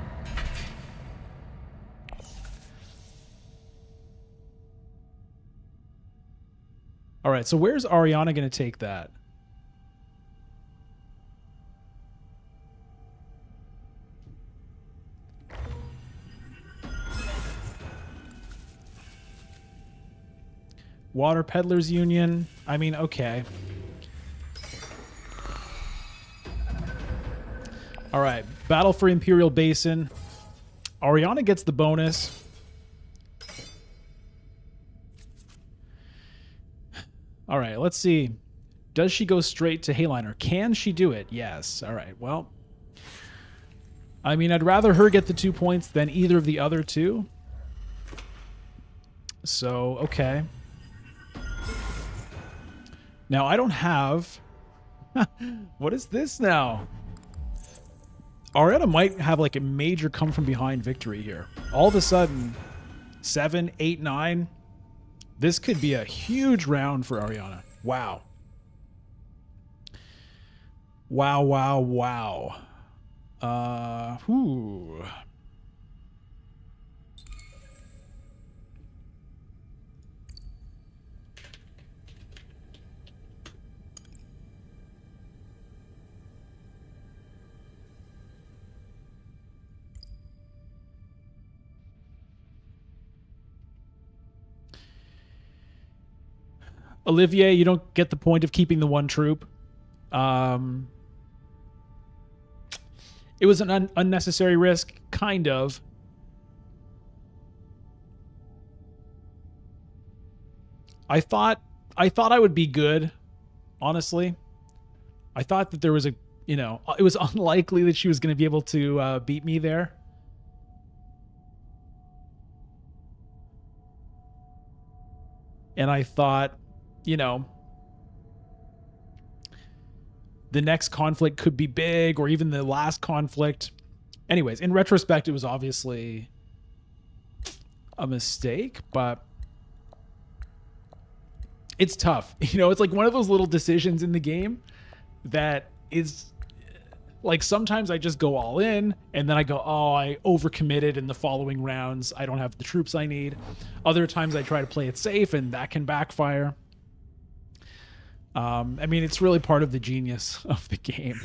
All right, so where's Ariana going to take that? Water Peddlers Union. I mean, okay. All right, Battle for Imperial Basin. Ariana gets the bonus. All right, let's see. Does she go straight to Hayliner? Can she do it? Yes. All right, well. I mean, I'd rather her get the 2 points than either of the other two. So, okay. Now, I don't have... What is this now? Ariana might have like a major come from behind victory here. All of a sudden, 7, 8, 9. This could be a huge round for Ariana. Wow. Wow, wow, wow. Whew. Olivier, you don't get the point of keeping the 1 troop. It was an unnecessary risk, kind of. I thought I would be good, honestly. I thought that there was it was unlikely that she was going to be able to beat me there. And I thought, the next conflict could be big, or even the last conflict. Anyways, in retrospect, it was obviously a mistake, but it's tough. It's like one of those little decisions in the game that is like, sometimes I just go all in and then I go, oh, I overcommitted in the following rounds. I don't have the troops I need. Other times I try to play it safe and that can backfire. It's really part of the genius of the game.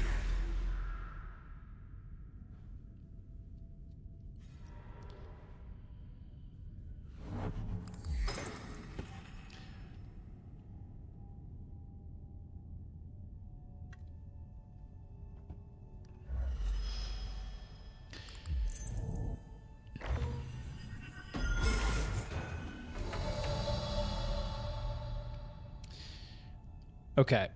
Okay.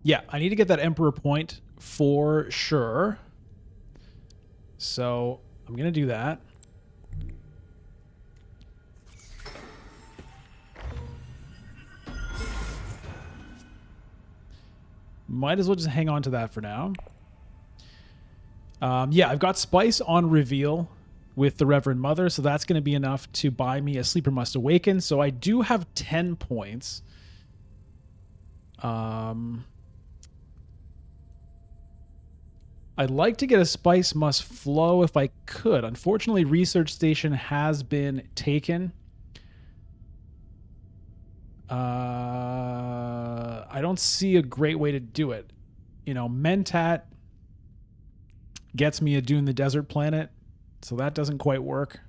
Yeah, I need to get that Emperor point for sure. So I'm going to do that. Might as well just hang on to that for now. Yeah, I've got Spice on reveal with the Reverend Mother, so that's going to be enough to buy me a Sleeper Must Awaken. So I do have 10 points. I'd like to get a Spice Must Flow if I could. Unfortunately, Research Station has been taken. I don't see a great way to do it. Mentat gets me a Dune the Desert Planet, so that doesn't quite work.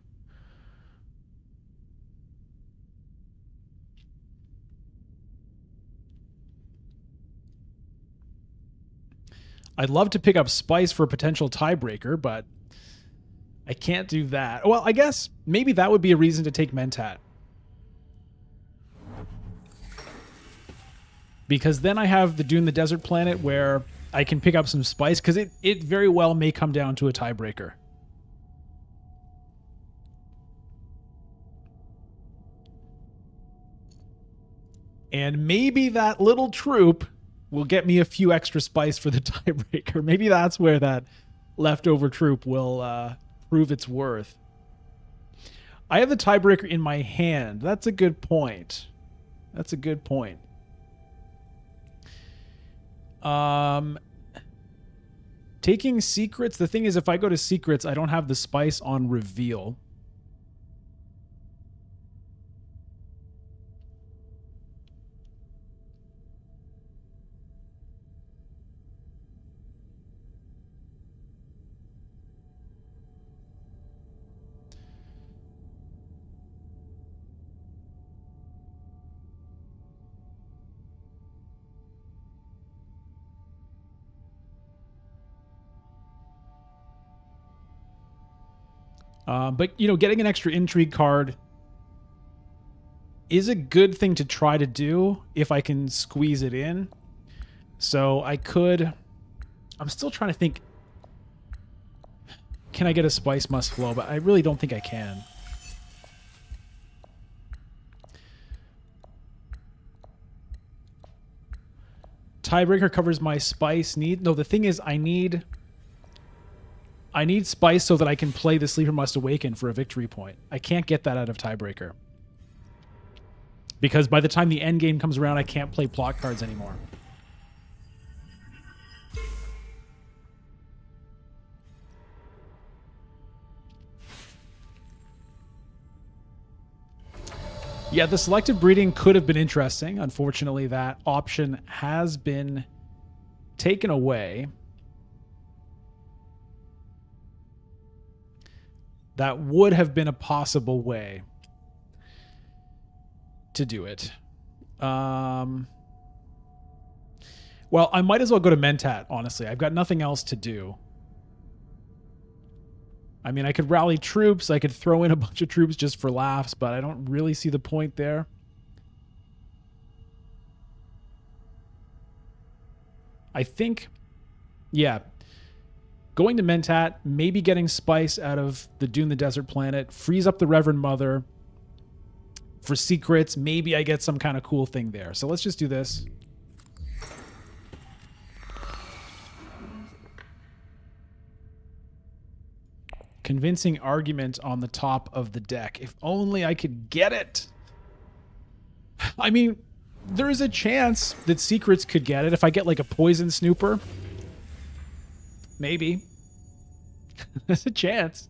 I'd love to pick up Spice for a potential tiebreaker, but I can't do that. Well, I guess maybe that would be a reason to take Mentat. Because then I have the Dune the Desert Planet where I can pick up some Spice, because it very well may come down to a tiebreaker. And maybe that little troop will get me a few extra Spice for the tiebreaker. Maybe that's where that leftover troop will prove its worth. I have the tiebreaker in my hand. That's a good point. That's a good point. Taking secrets. The thing is, if I go to secrets, I don't have the Spice on reveal. But, getting an extra intrigue card is a good thing to try to do if I can squeeze it in. So I could... I'm still trying to think... Can I get a Spice Must Flow? But I really don't think I can. Tiebreaker covers my Spice need. No, the thing is, I need Spice so that I can play the Sleeper Must Awaken for a victory point. I can't get that out of Tiebreaker. Because by the time the end game comes around, I can't play plot cards anymore. Yeah, the selective breeding could have been interesting. Unfortunately, that option has been taken away. That would have been a possible way to do it. Well, I might as well go to Mentat, honestly. I've got nothing else to do. I mean, I could rally troops. I could throw in a bunch of troops just for laughs, but I don't really see the point there. I think, yeah, going to Mentat, maybe getting spice out of the Dune the Desert Planet, freeze up the Reverend Mother for secrets. Maybe I get some kind of cool thing there. So let's just do this. Convincing argument on the top of the deck. If only I could get it. I mean, there is a chance that secrets could get it if I get like a poison snooper. Maybe. There's a chance.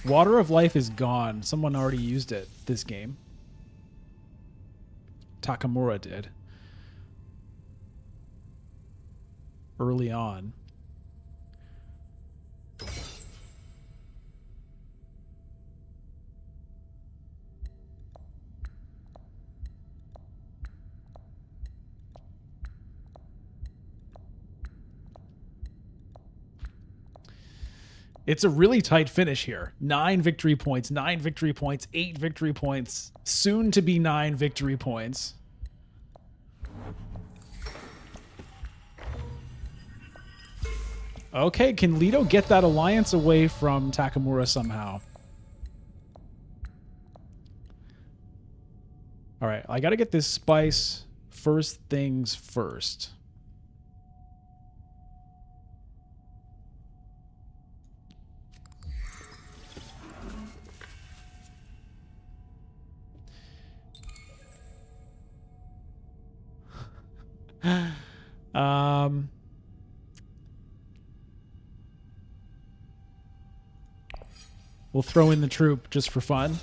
Water of Life is gone. Someone already used it this game. Takamura did. Early on. It's a really tight finish here. 9 victory points, 9 victory points, 8 victory points, soon to be 9 victory points. Okay, can Leto get that alliance away from Takamura somehow? All right, I got to get this spice first things first. We'll throw in the troop just for fun.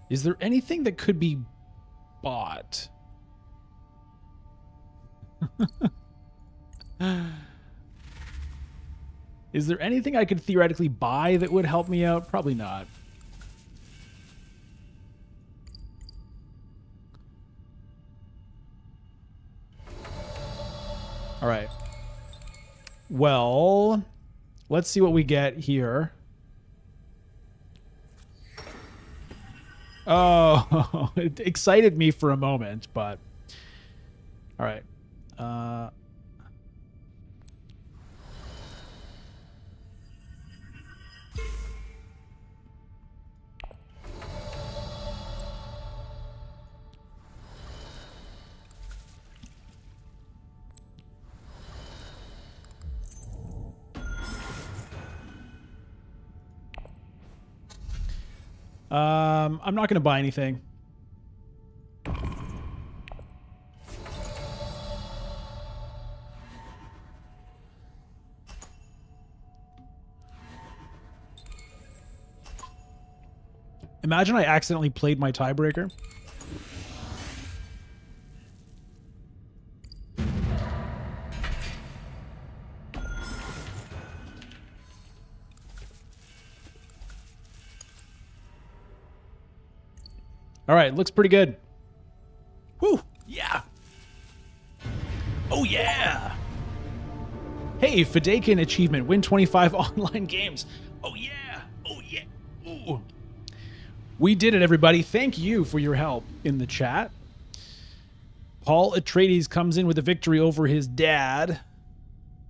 Is there anything that could be bought? Is there anything I could theoretically buy that would help me out? Probably not. All right. Well, let's see what we get here. Oh, it excited me for a moment, but all right. I'm not going to buy anything. Imagine I accidentally played my tiebreaker. All right, looks pretty good. Whew, yeah. Hey, Fidekin achievement. Win 25 online games. Oh, yeah. Oh, yeah. Ooh. We did it, everybody. Thank you for your help in the chat. Paul Atreides comes in with a victory over his dad.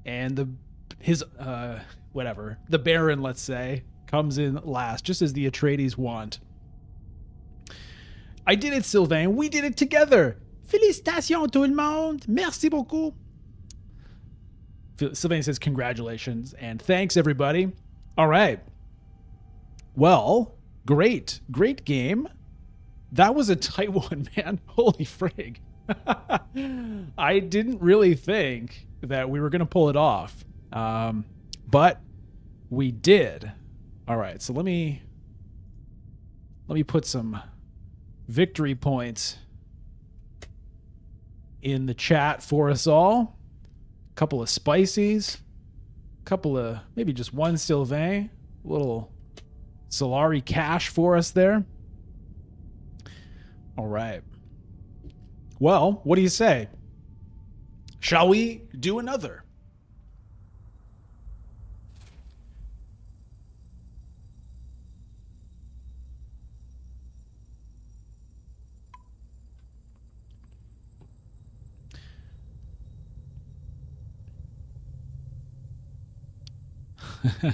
And the Baron, let's say, comes in last, just as the Atreides want. I did it, Sylvain. We did it together. Félicitations, tout le monde. Merci beaucoup. Sylvain says congratulations and thanks, everybody. All right. Well, great game. That was a tight one, man. Holy frig. I didn't really think that we were going to pull it off. But we did. All right, so let me put some victory points in the chat for us all. A couple of spices, couple of maybe just one Sylvain, a little Solari cash for us there. All right. Well, what do you say? Shall we do another?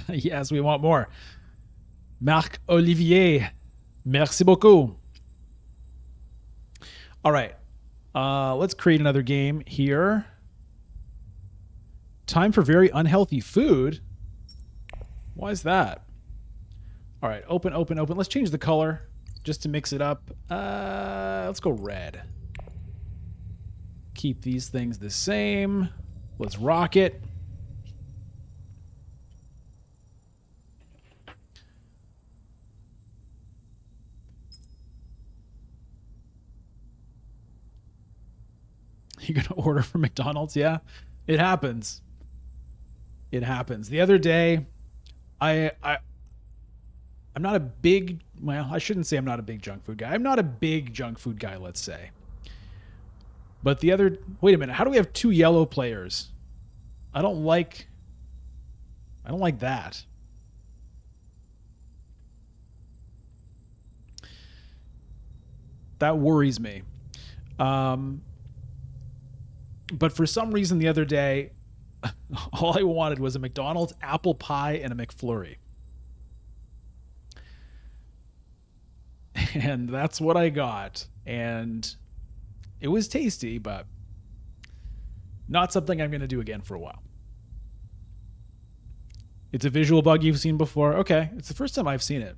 Yes, we want more. Marc Olivier, merci beaucoup. All right. Let's create another game here. Time for very unhealthy food. Why is that? All right, open. Let's change the color just to mix it up. Let's go red. Keep these things the same. Let's rock it. You're going to order from McDonald's? Yeah, it happens. It happens. The other day, I'm not a big, well, I shouldn't say I'm not a big junk food guy. I'm not a big junk food guy, let's say. But the other, wait a minute, how do we have two yellow players? I don't like that. That worries me. But for some reason the other day, all I wanted was a McDonald's apple pie and a McFlurry. And that's what I got. And it was tasty, but not something I'm going to do again for a while. It's a visual bug you've seen before. Okay, it's the first time I've seen it.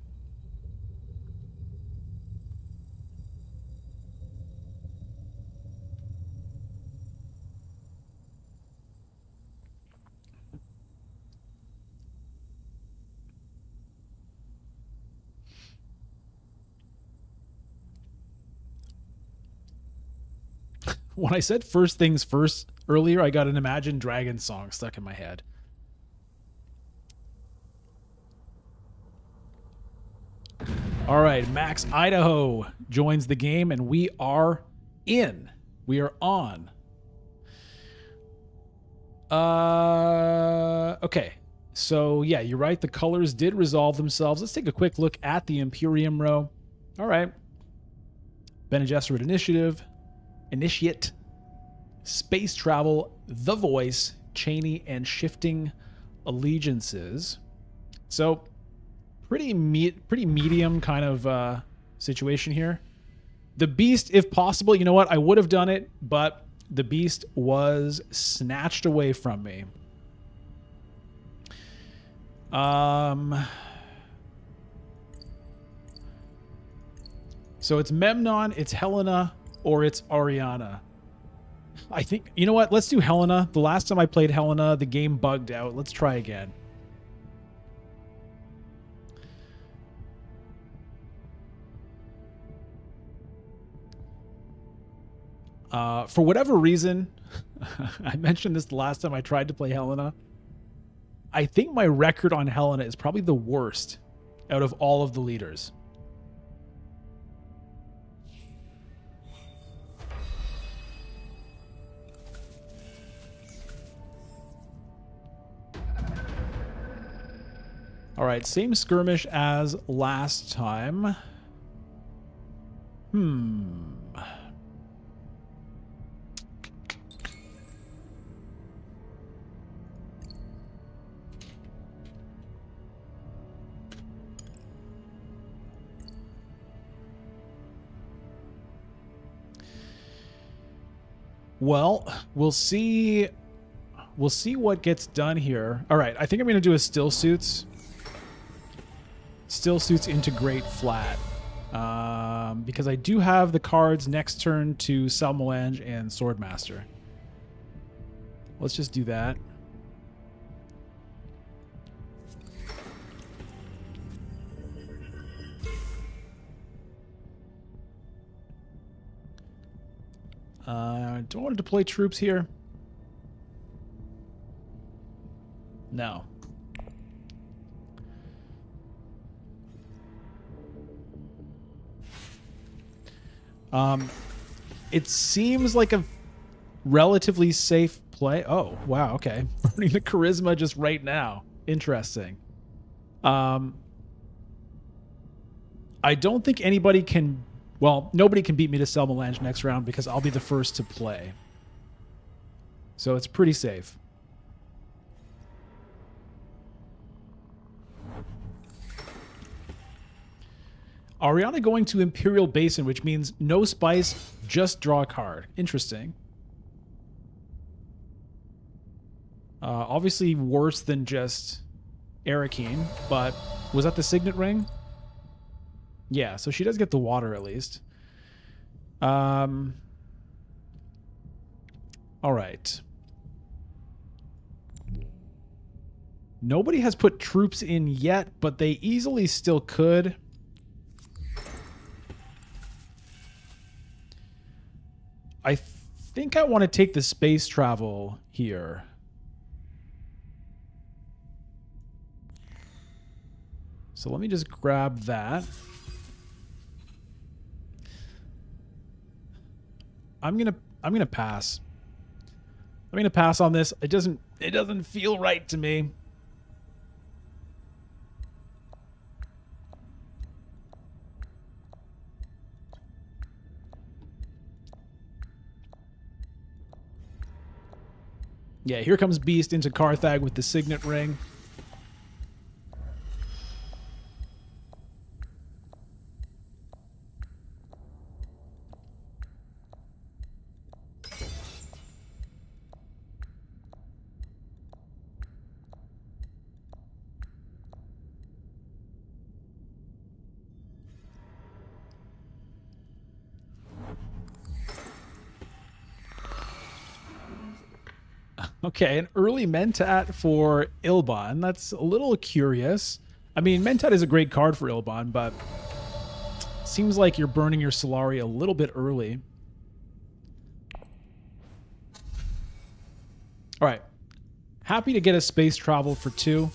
When I said first things first earlier, I got an Imagine Dragons song stuck in my head. All right, Max Idaho joins the game, and we are in. We are on. Okay. So, yeah, you're right. The colors did resolve themselves. Let's take a quick look at the Imperium row. All right. Bene Gesserit Initiate, Space Travel, The Voice, Cheney, and Shifting Allegiances. So, pretty medium kind of situation here. The Beast, if possible, you know what? I would have done it, but the Beast was snatched away from me. So it's Memnon, it's Helena, or it's Ariana. I think, you know what? Let's do Helena. The last time I played Helena, the game bugged out. Let's try again. For whatever reason, I mentioned this the last time I tried to play Helena. I think my record on Helena is probably the worst out of all of the leaders. All right, same skirmish as last time. Well, we'll see. We'll see what gets done here. All right, I think I'm going to do a still suits. Still suits integrate flat. Because I do have the cards next turn to Salmelange and Swordmaster. Let's just do that. Do I want to deploy troops here? No. It seems like a relatively safe play. Oh, wow, okay. Burning the charisma just right now. Interesting. I don't think anybody can... Well, nobody can beat me to Selma-Lange next round because I'll be the first to play. So it's pretty safe. Ariana going to Imperial Basin, which means no spice, just draw a card. Interesting. Obviously worse than just Arakeen, but was that the Signet Ring? Yeah, so she does get the water at least. All right. Nobody has put troops in yet, but they easily still could. I think I want to take the space travel here. So let me just grab that. I'm gonna pass. I'm gonna pass on this. It doesn't feel right to me. Yeah, here comes Beast into Carthag with the Signet Ring. Okay, an early Mentat for Ilban. That's a little curious. I mean, Mentat is a great card for Ilban, but seems like you're burning your Solari a little bit early. All right. Happy to get a space travel for 2.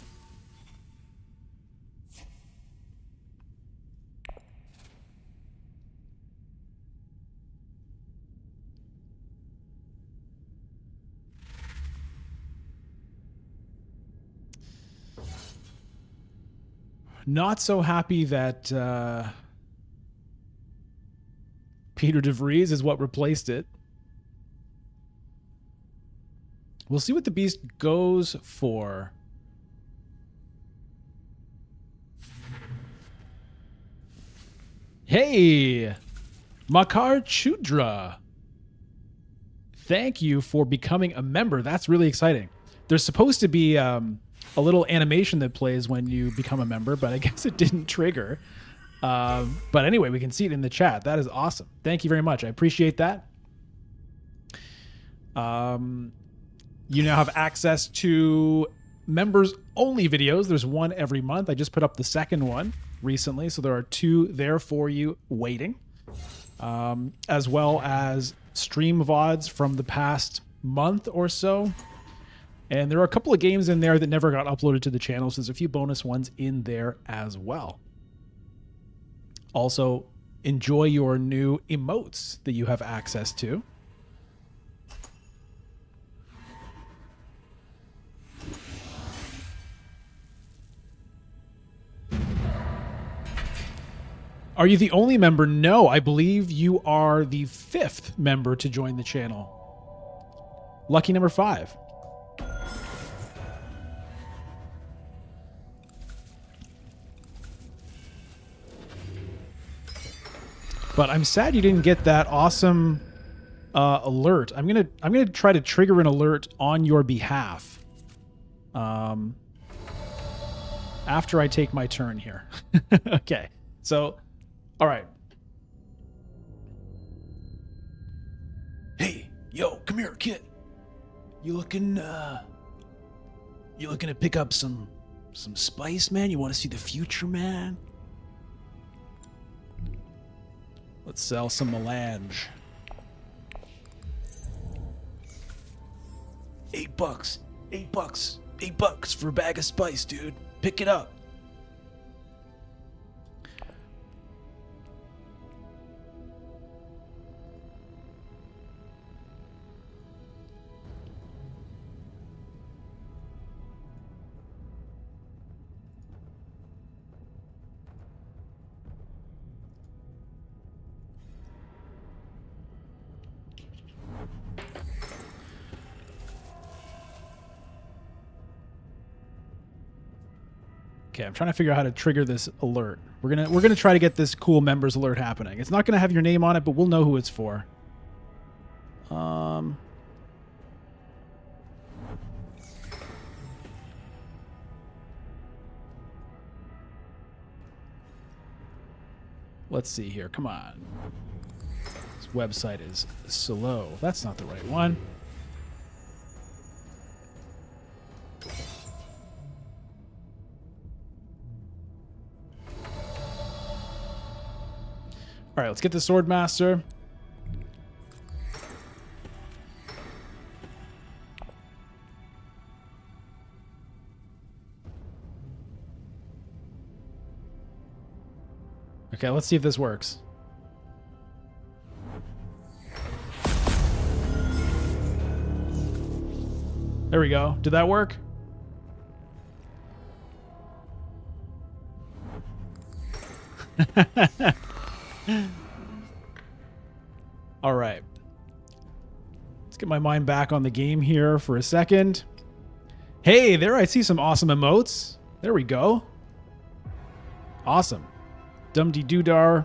Not so happy that Peter de Vries is what replaced it. We'll see what the Beast goes for. Hey, Makar Chudra. Thank you for becoming a member. That's really exciting. There's supposed to be a little animation that plays when you become a member, but I guess it didn't trigger. But anyway, we can see it in the chat. That is awesome. Thank you very much. I appreciate that. You now have access to members-only videos. There's one every month. I just put up the second one recently, so there are 2 there for you waiting, as well as stream VODs from the past month or so. And there are a couple of games in there that never got uploaded to the channel, so there's a few bonus ones in there as well. Also, enjoy your new emotes that you have access to. Are you the only member? No, I believe you are the 5th member to join the channel. Lucky number 5. But I'm sad you didn't get that awesome alert. I'm gonna try to trigger an alert on your behalf. After I take my turn here. Okay. So, all right. Hey, yo, come here, kid. You looking to pick up some spice, man? You want to see the future, man? Let's sell some melange. $8. $8. $8 for a bag of spice, dude. Pick it up. Okay, I'm trying to figure out how to trigger this alert. We're gonna try to get this cool members alert happening. It's not gonna have your name on it, but we'll know who it's for. Let's see here. Come on. This website is slow. That's not the right one. All right, let's get the Swordmaster. Okay, let's see if this works. There we go. Did that work? All right. Let's get my mind back on the game here for a second. Hey, there I see some awesome emotes. There we go. Awesome. Dumdy Doodar,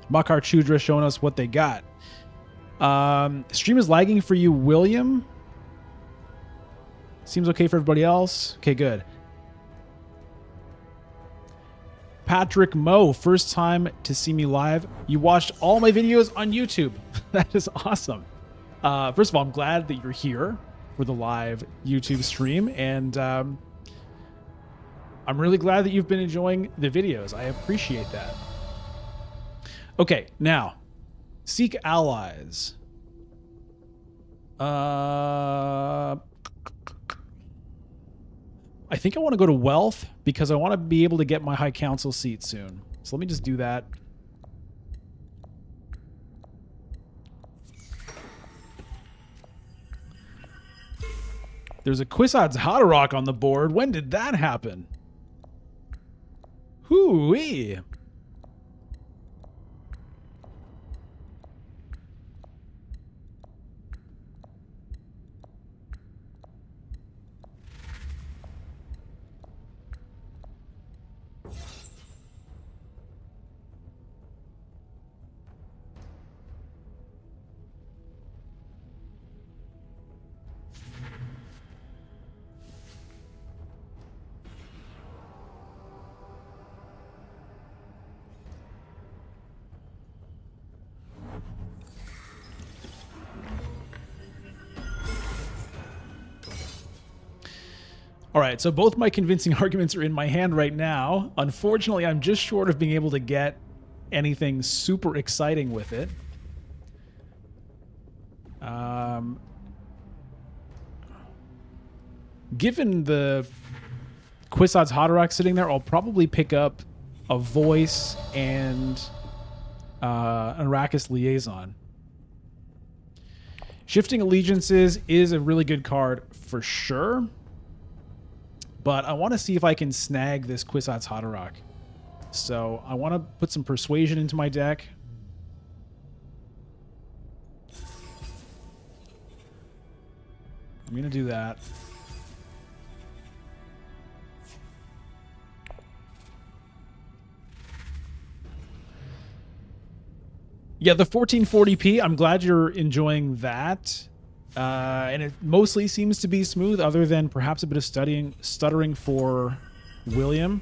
Makar Chudra showing us what they got. Stream is lagging for you, William. Seems okay for everybody else. Okay, good. Patrick Moe, first time to see me live. You watched all my videos on YouTube. That is awesome. First of all, I'm glad that you're here for the live YouTube stream, and I'm really glad that you've been enjoying the videos. I appreciate that. Okay, now, seek allies. I think I want to go to wealth because I want to be able to get my high council seat soon. So let me just do that. There's a Kwisatz Haderach on the board. When did that happen? Hoo-wee. All right, so both my convincing arguments are in my hand right now. Unfortunately, I'm just short of being able to get anything super exciting with it. Given the Kwisatz Haderach sitting there, I'll probably pick up a voice and an Arrakis liaison. Shifting Allegiances is a really good card for sure. But I want to see if I can snag this Kwisatz Haderach. So I want to put some persuasion into my deck. I'm going to do that. Yeah, the 1440p, I'm glad you're enjoying that. And it mostly seems to be smooth, other than perhaps a bit of stuttering for William.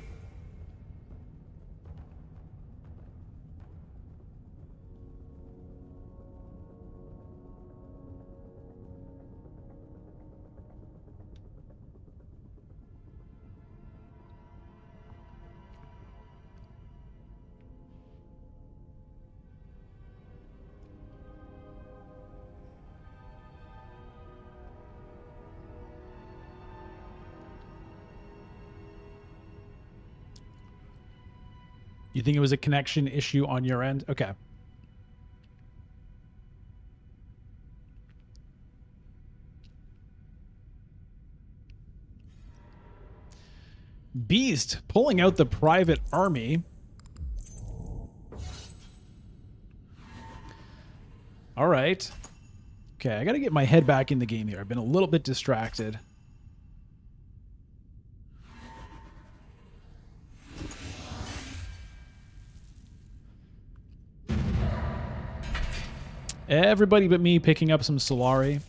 You think it was a connection issue on your end? Okay. Beast pulling out the private army. All right. Okay, I got to get my head back in the game here. I've been a little bit distracted. Everybody but me picking up some Solari.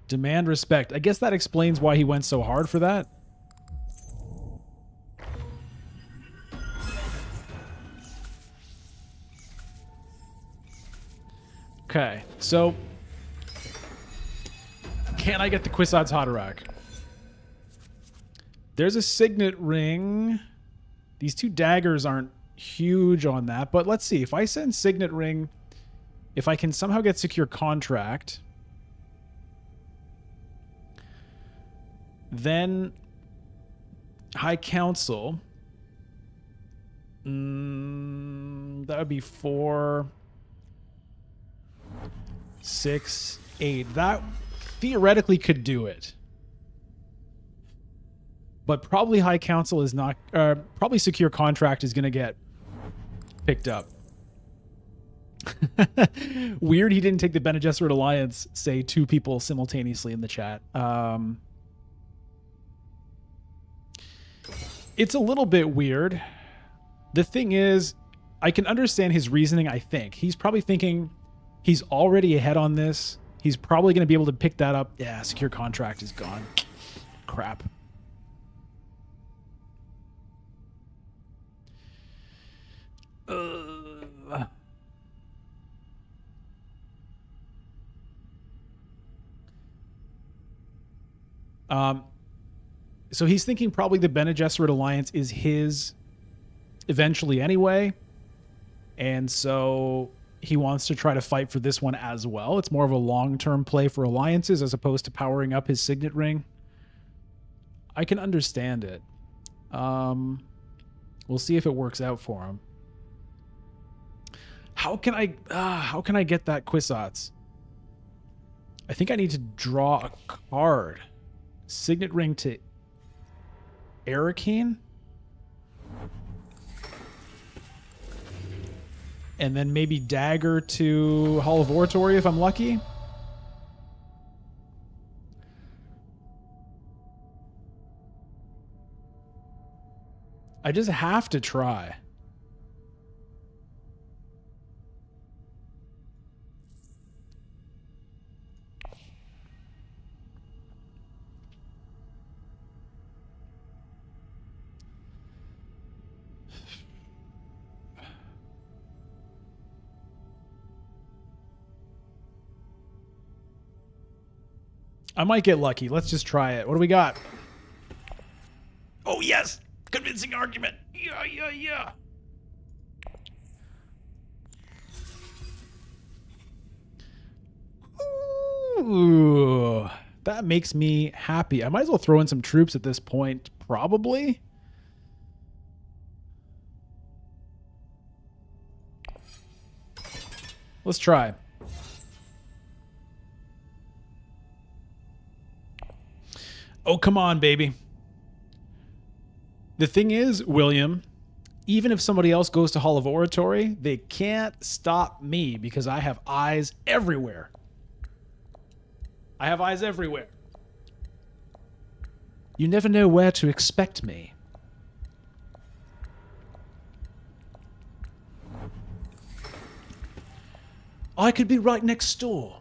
Demand respect. I guess that explains why he went so hard for that. Okay, so can I get the Kwisatz Haderach? There's a signet ring. These two daggers aren't huge on that, but let's see. If I send signet ring, if I can somehow get secure contract, then High Council, that would be 4, 6, 8. That theoretically could do it. But probably High Council is not... probably Secure Contract is going to get picked up. Weird he didn't take the Bene Gesserit Alliance, say 2 people simultaneously in the chat. It's a little bit weird. The thing is, I can understand his reasoning, I think. He's probably thinking he's already ahead on this. He's probably going to be able to pick that up. Yeah, Secure Contract is gone. Crap. So he's thinking probably the Bene Gesserit Alliance is his eventually anyway. And so he wants to try to fight for this one as well. It's more of a long-term play for alliances as opposed to powering up his signet ring. I can understand it. We'll see if it works out for him. How can I get that Kwisatz? I think I need to draw a card. Signet ring to Arakeen? And then maybe dagger to Hall of Oratory if I'm lucky. I just have to try. I might get lucky. Let's just try it. What do we got? Oh, yes. Convincing argument. Yeah. Ooh, that makes me happy. I might as well throw in some troops at this point, probably. Let's try. Oh, come on, baby. The thing is, William, even if somebody else goes to Hall of Oratory, they can't stop me because I have eyes everywhere. I have eyes everywhere. You never know where to expect me. I could be right next door.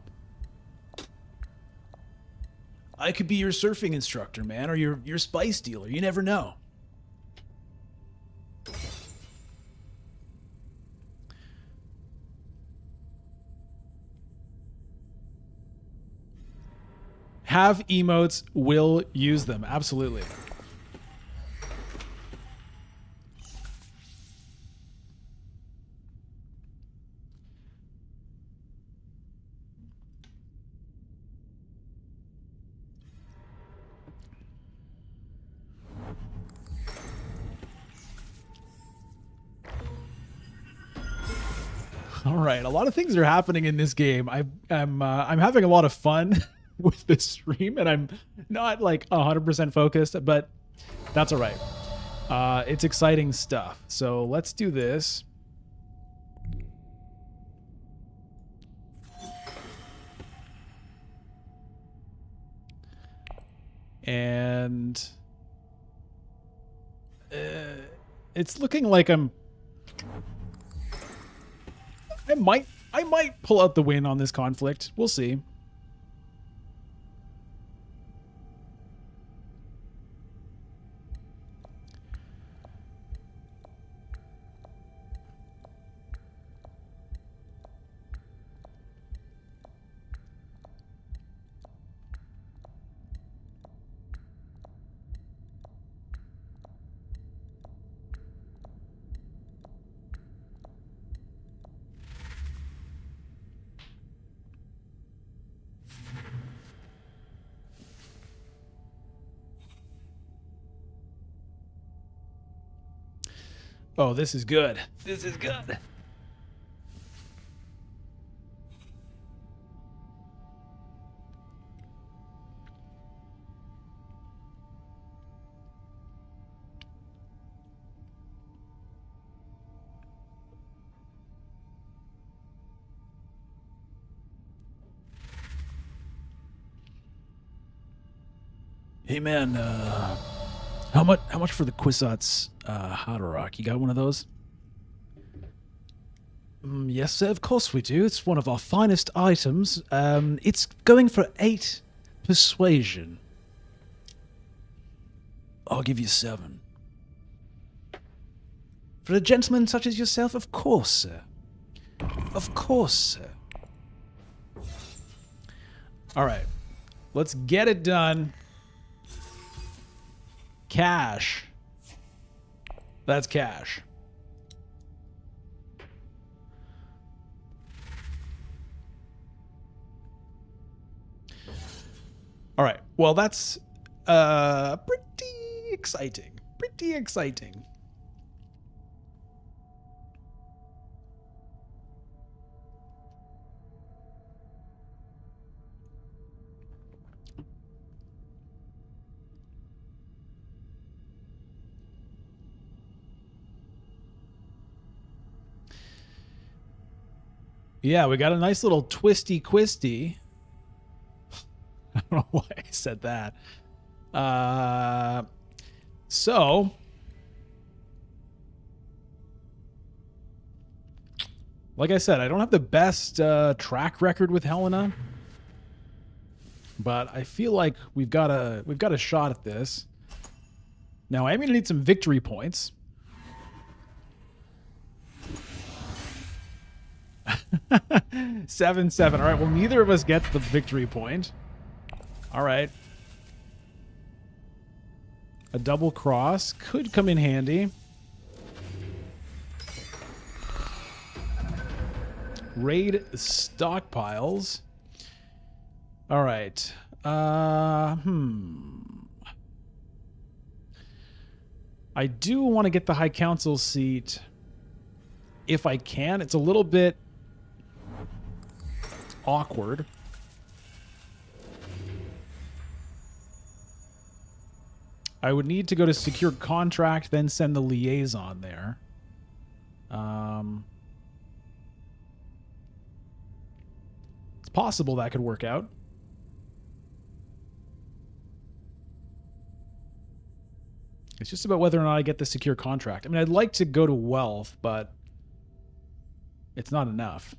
I could be your surfing instructor, man, or your spice dealer. You never know. Have emotes, will use them. Absolutely. All right, a lot of things are happening in this game. I'm having a lot of fun with this stream, and I'm not like 100% focused, but that's all right. It's exciting stuff. So let's do this. And it's looking like I might pull out the win on this conflict. We'll see. Oh, this is good. This is good. Hey man, how much for the Kwisatz Haderach? You got one of those? Yes, sir, of course we do. It's one of our finest items. It's going for 8 persuasion. I'll give you 7. For a gentleman such as yourself, of course, sir. Of course, sir. All right, let's get it done. Cash. That's cash. All right. Well, that's pretty exciting. Pretty exciting. Yeah, we got a nice little twisty-quisty. I don't know why I said that. So, like I said, I don't have the best track record with Helena, but I feel like we've got a shot at this. Now, I'm going to need some victory points. Seven. All right. Well, neither of us gets the victory point. All right. A double cross could come in handy. Raid stockpiles. All right. I do want to get the High Council seat if I can. It's a little bit awkward. I would need to go to secure contract, then send the liaison there. It's possible that could work out. It's just about whether or not I get the secure contract. I mean, I'd like to go to wealth, but it's not enough.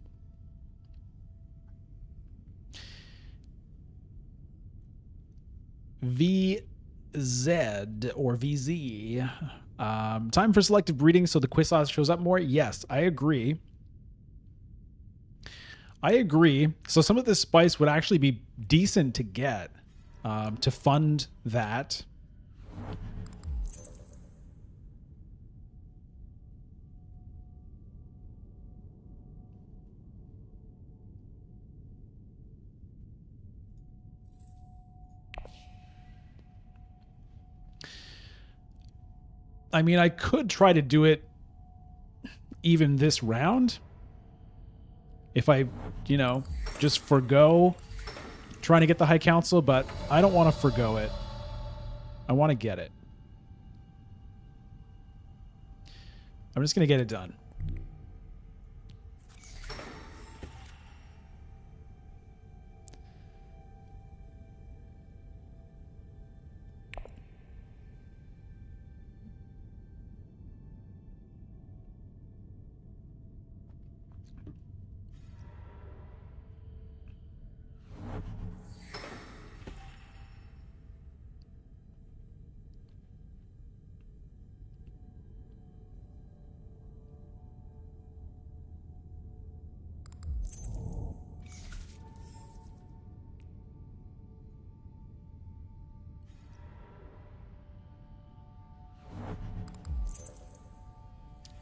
VZ or VZ. Time for selective breeding so the Quisas shows up more. Yes, I agree. I agree. So some of this spice would actually be decent to get to fund that. I mean, I could try to do it even this round. If I, you know, just forgo trying to get the High Council, but I don't want to forgo it. I want to get it. I'm just going to get it done.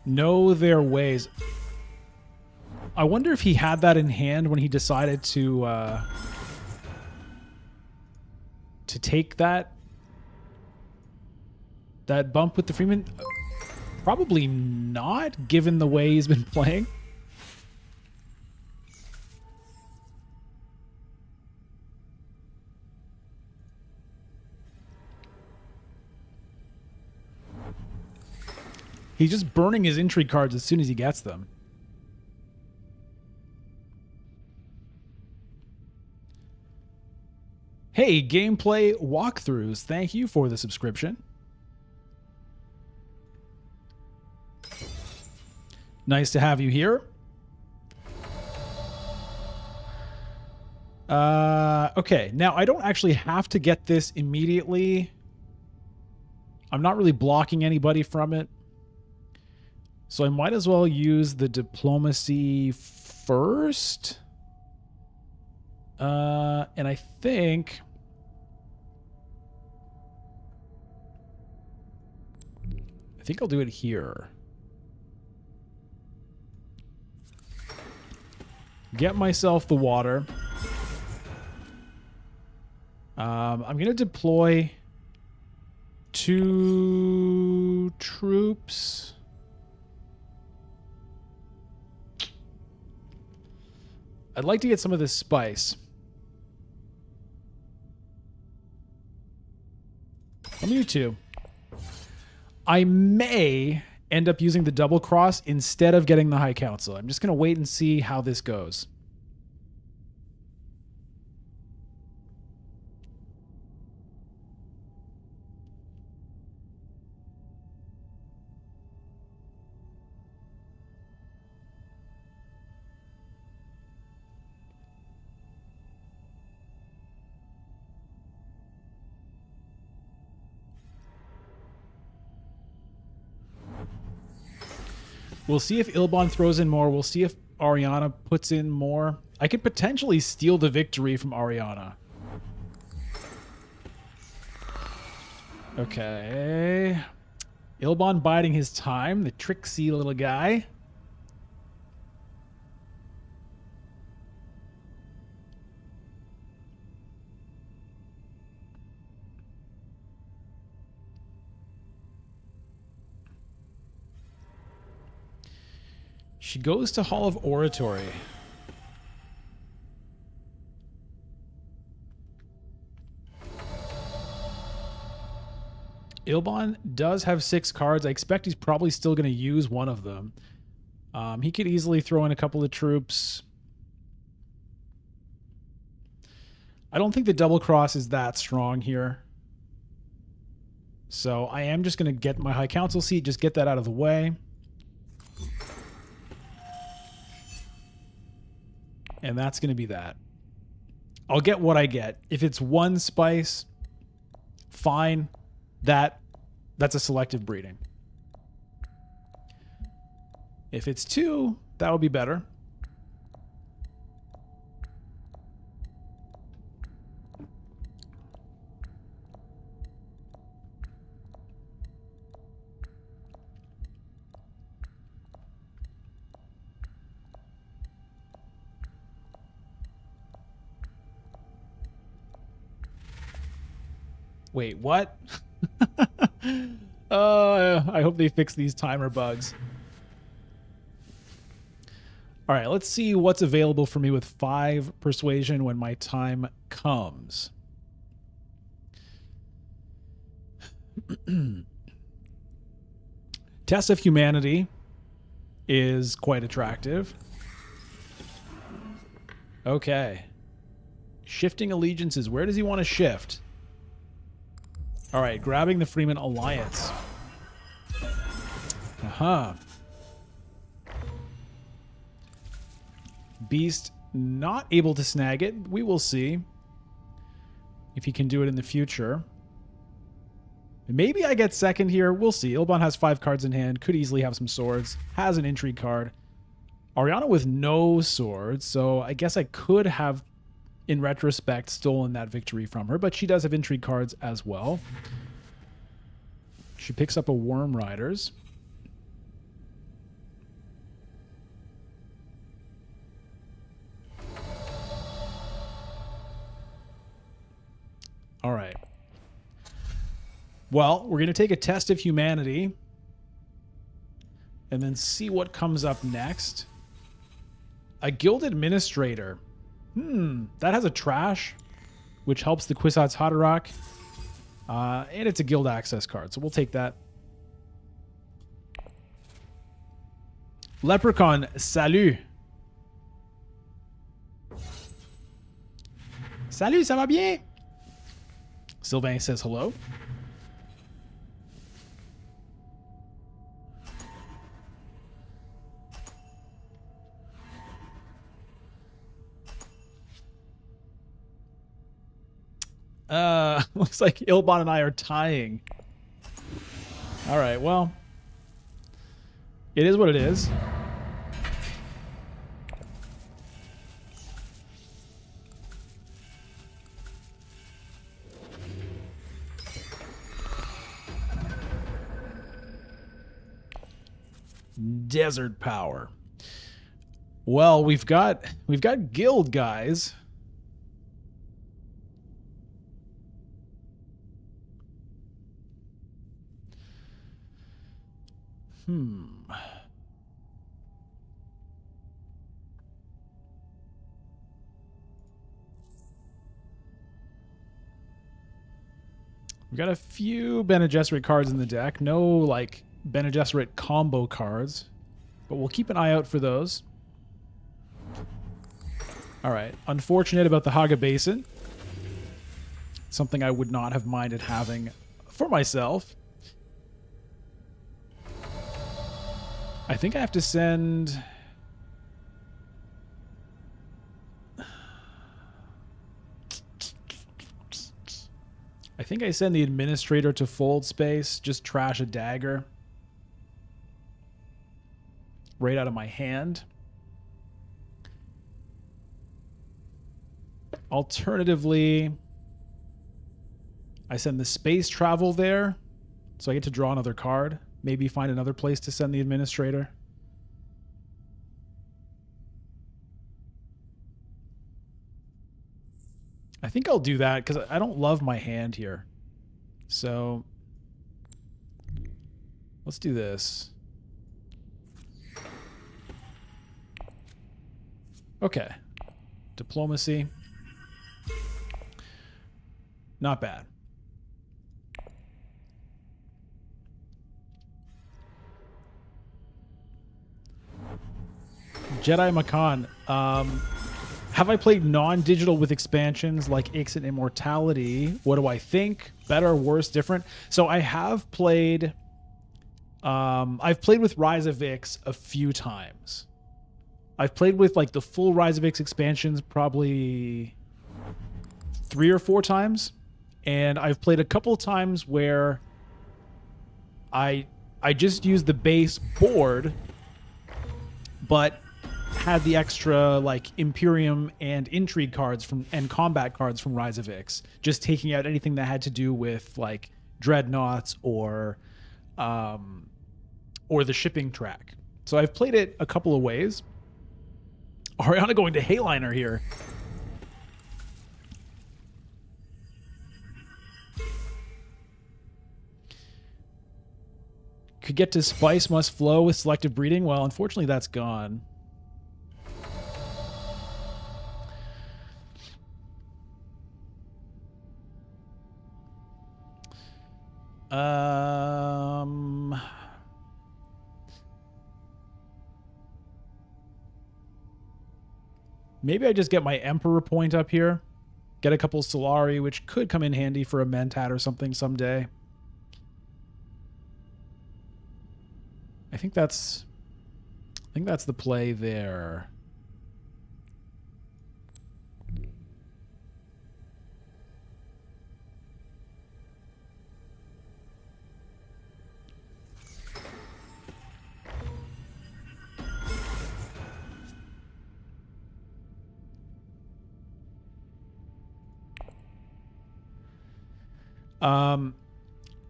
Know their ways. I wonder if he had that in hand when he decided to take that bump with the Freeman. Probably not, given the way he's been playing. He's just burning his intrigue cards as soon as he gets them. Hey, gameplay walkthroughs. Thank you for the subscription. Nice to have you here. Okay, now I don't actually have to get this immediately. I'm not really blocking anybody from it. So I might as well use the diplomacy first. And I think I'll do it here. Get myself the water. I'm going to deploy 2 troops. I'd like to get some of this spice. Let me do 2. I may end up using the double cross instead of getting the High Council. I'm just going to wait and see how this goes. We'll see if Ilbon throws in more. We'll see if Ariana puts in more. I could potentially steal the victory from Ariana. Okay. Ilbon biding his time, the tricksy little guy. She goes to Hall of Oratory. Ilban does have 6 cards. I expect he's probably still going to use one of them. He could easily throw in a couple of troops. I don't think the double cross is that strong here. So I am just going to get my High Council seat, just get that out of the way. And that's going to be that. I'll get what I get. If it's 1 spice, fine. That's a selective breeding. If it's 2, that would be better. Wait, what? I hope they fix these timer bugs. All right, let's see what's available for me with 5 persuasion when my time comes. Test of Humanity is quite attractive. Okay. Shifting allegiances. Where does he want to shift? All right, grabbing the Freeman Alliance. Aha. Beast not able to snag it. We will see if he can do it in the future. Maybe I get second here. We'll see. Ilban has 5 cards in hand. Could easily have some swords. Has an intrigue card. Ariana with no swords. So I guess I could have, in retrospect, stolen that victory from her. But she does have intrigue cards as well. She picks up a Worm Riders. All right. Well, we're going to take a test of humanity and then see what comes up next. A guild administrator. That has a trash, which helps the Kwisatz Haderach. And it's a guild access card, so we'll take that. Leprechaun, salut. Salut, ça va bien? Sylvain says hello. Looks like Ilban and I are tying. All right, well, it is what it is. Desert power. Well, we've got guild guys. We've got a few Bene Gesserit cards in the deck. No, like, Bene Gesserit combo cards. But we'll keep an eye out for those. Alright. Unfortunate about the Haga Basin. Something I would not have minded having for myself. I think I have to send... I think I send the administrator to fold space, just trash a dagger right out of my hand. Alternatively, I send the space travel there, so I get to draw another card. Maybe find another place to send the administrator. I think I'll do that because I don't love my hand here. So let's do this. Okay. Diplomacy. Not bad. Jedi Makan. Have I played non-digital with expansions like Ix and Immortality? What do I think? Better, worse, different? So I have played. I've played with Rise of Ix a few times. I've played with like the full Rise of Ix expansions probably 3 or 4 times, and I've played a couple of times where I just used the base board, but had the extra like Imperium and Intrigue cards and combat cards from Rise of Ix, just taking out anything that had to do with like dreadnoughts or the shipping track. So I've played it a couple of ways. Ariana going to Hayliner here. Could get to Spice Must Flow with selective breeding. Well, unfortunately, that's gone. Maybe I just get my Emperor point up here. Get a couple Solari, which could come in handy for a Mentat or something someday. I think that's the play there.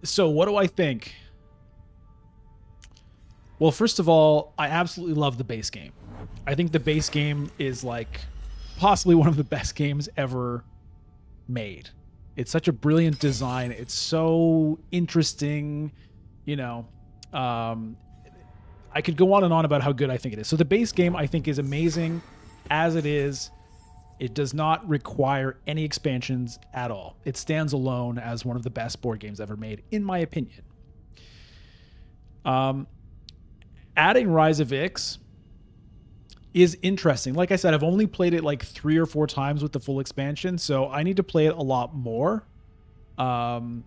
So what do I think? Well, first of all, I absolutely love the base game. I think the base game is like possibly one of the best games ever made. It's such a brilliant design. It's so interesting. You know, I could go on and on about how good I think it is. So the base game I think is amazing as it is. It does not require any expansions at all. It stands alone as one of the best board games ever made, in my opinion. Adding Rise of Ix is interesting. Like I said, I've only played it like 3 or 4 times with the full expansion, so I need to play it a lot more to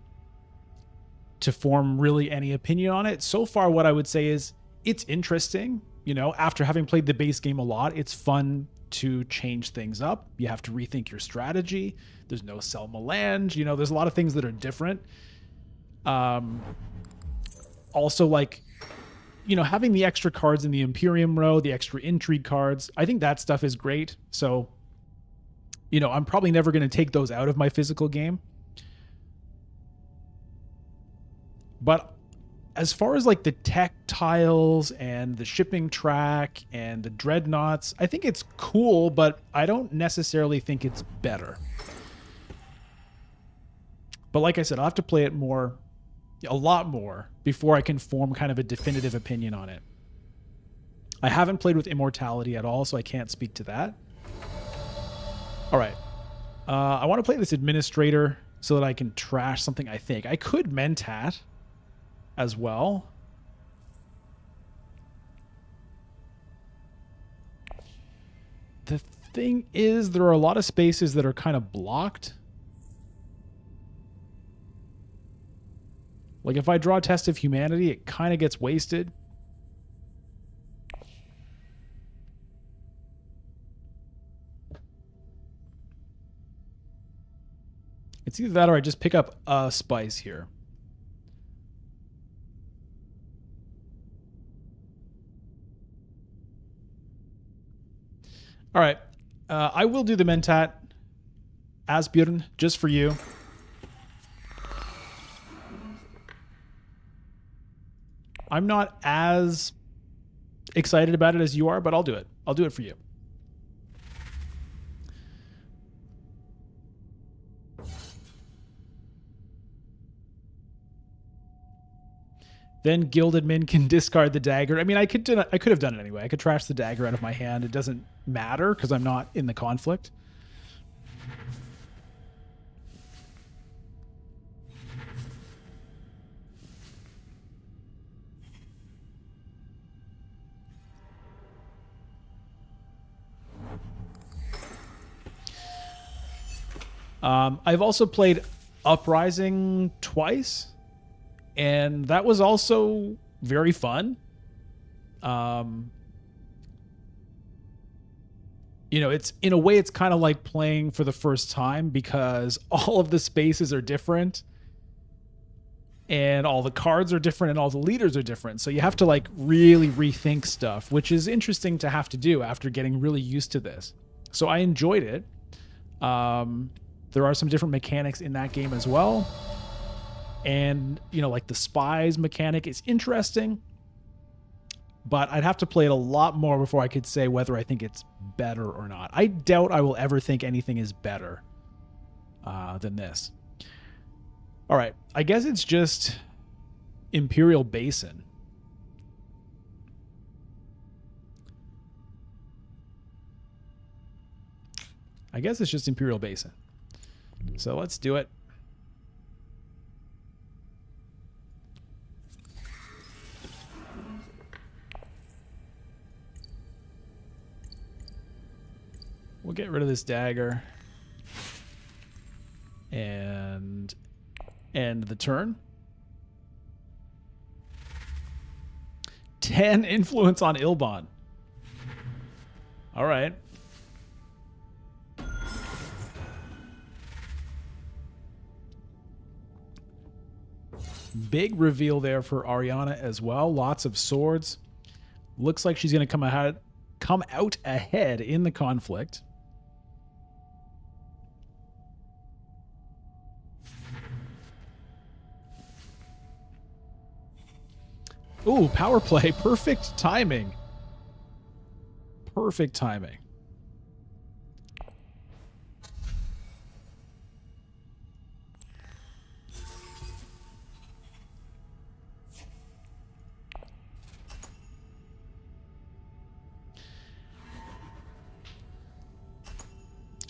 form really any opinion on it. So far, what I would say is it's interesting. You know, after having played the base game a lot, it's fun to change things up. You have to rethink your strategy. There's no sell melange. You know, there's a lot of things that are different. Also, like, you know, having the extra cards in the Imperium row, the extra Intrigue cards, I think that stuff is great. So, you know, I'm probably never going to take those out of my physical game. But as far as like the tech tiles and the shipping track and the dreadnoughts, I think it's cool, but I don't necessarily think it's better. But like I said, I'll have to play it a lot more, before I can form kind of a definitive opinion on it. I haven't played with Immortality at all, so I can't speak to that. All right. I want to play this Administrator so that I can trash something, I think. I could Mentat as well. The thing is, there are a lot of spaces that are kind of blocked. Like if I draw Test of Humanity, it kind of gets wasted. It's either that or I just pick up a spice here. All right. I will do the Mentat, Asbjorn, just for you. I'm not as excited about it as you are, but I'll do it. I'll do it for you. Then Gilded Min can discard the dagger. I mean, I could have done it anyway. I could trash the dagger out of my hand. It doesn't matter because I'm not in the conflict. I've also played Uprising twice, and that was also very fun. It's in a way it's kind of like playing for the first time because all of the spaces are different and all the cards are different and all the leaders are different. So you have to like really rethink stuff, which is interesting to have to do after getting really used to this. So I enjoyed it. There are some different mechanics in that game as well. And, like the spies mechanic is interesting, but I'd have to play it a lot more before I could say whether I think it's better or not. I doubt I will ever think anything is better than this. All right, I guess it's just Imperial Basin. I guess it's just Imperial Basin. So let's do it. We'll get rid of this dagger. And end the turn. 10 influence on Ilbon. All right. Big reveal there for Ariana as well. Lots of swords. Looks like she's going to come out ahead in the conflict. Ooh, power play. Perfect timing. Perfect timing.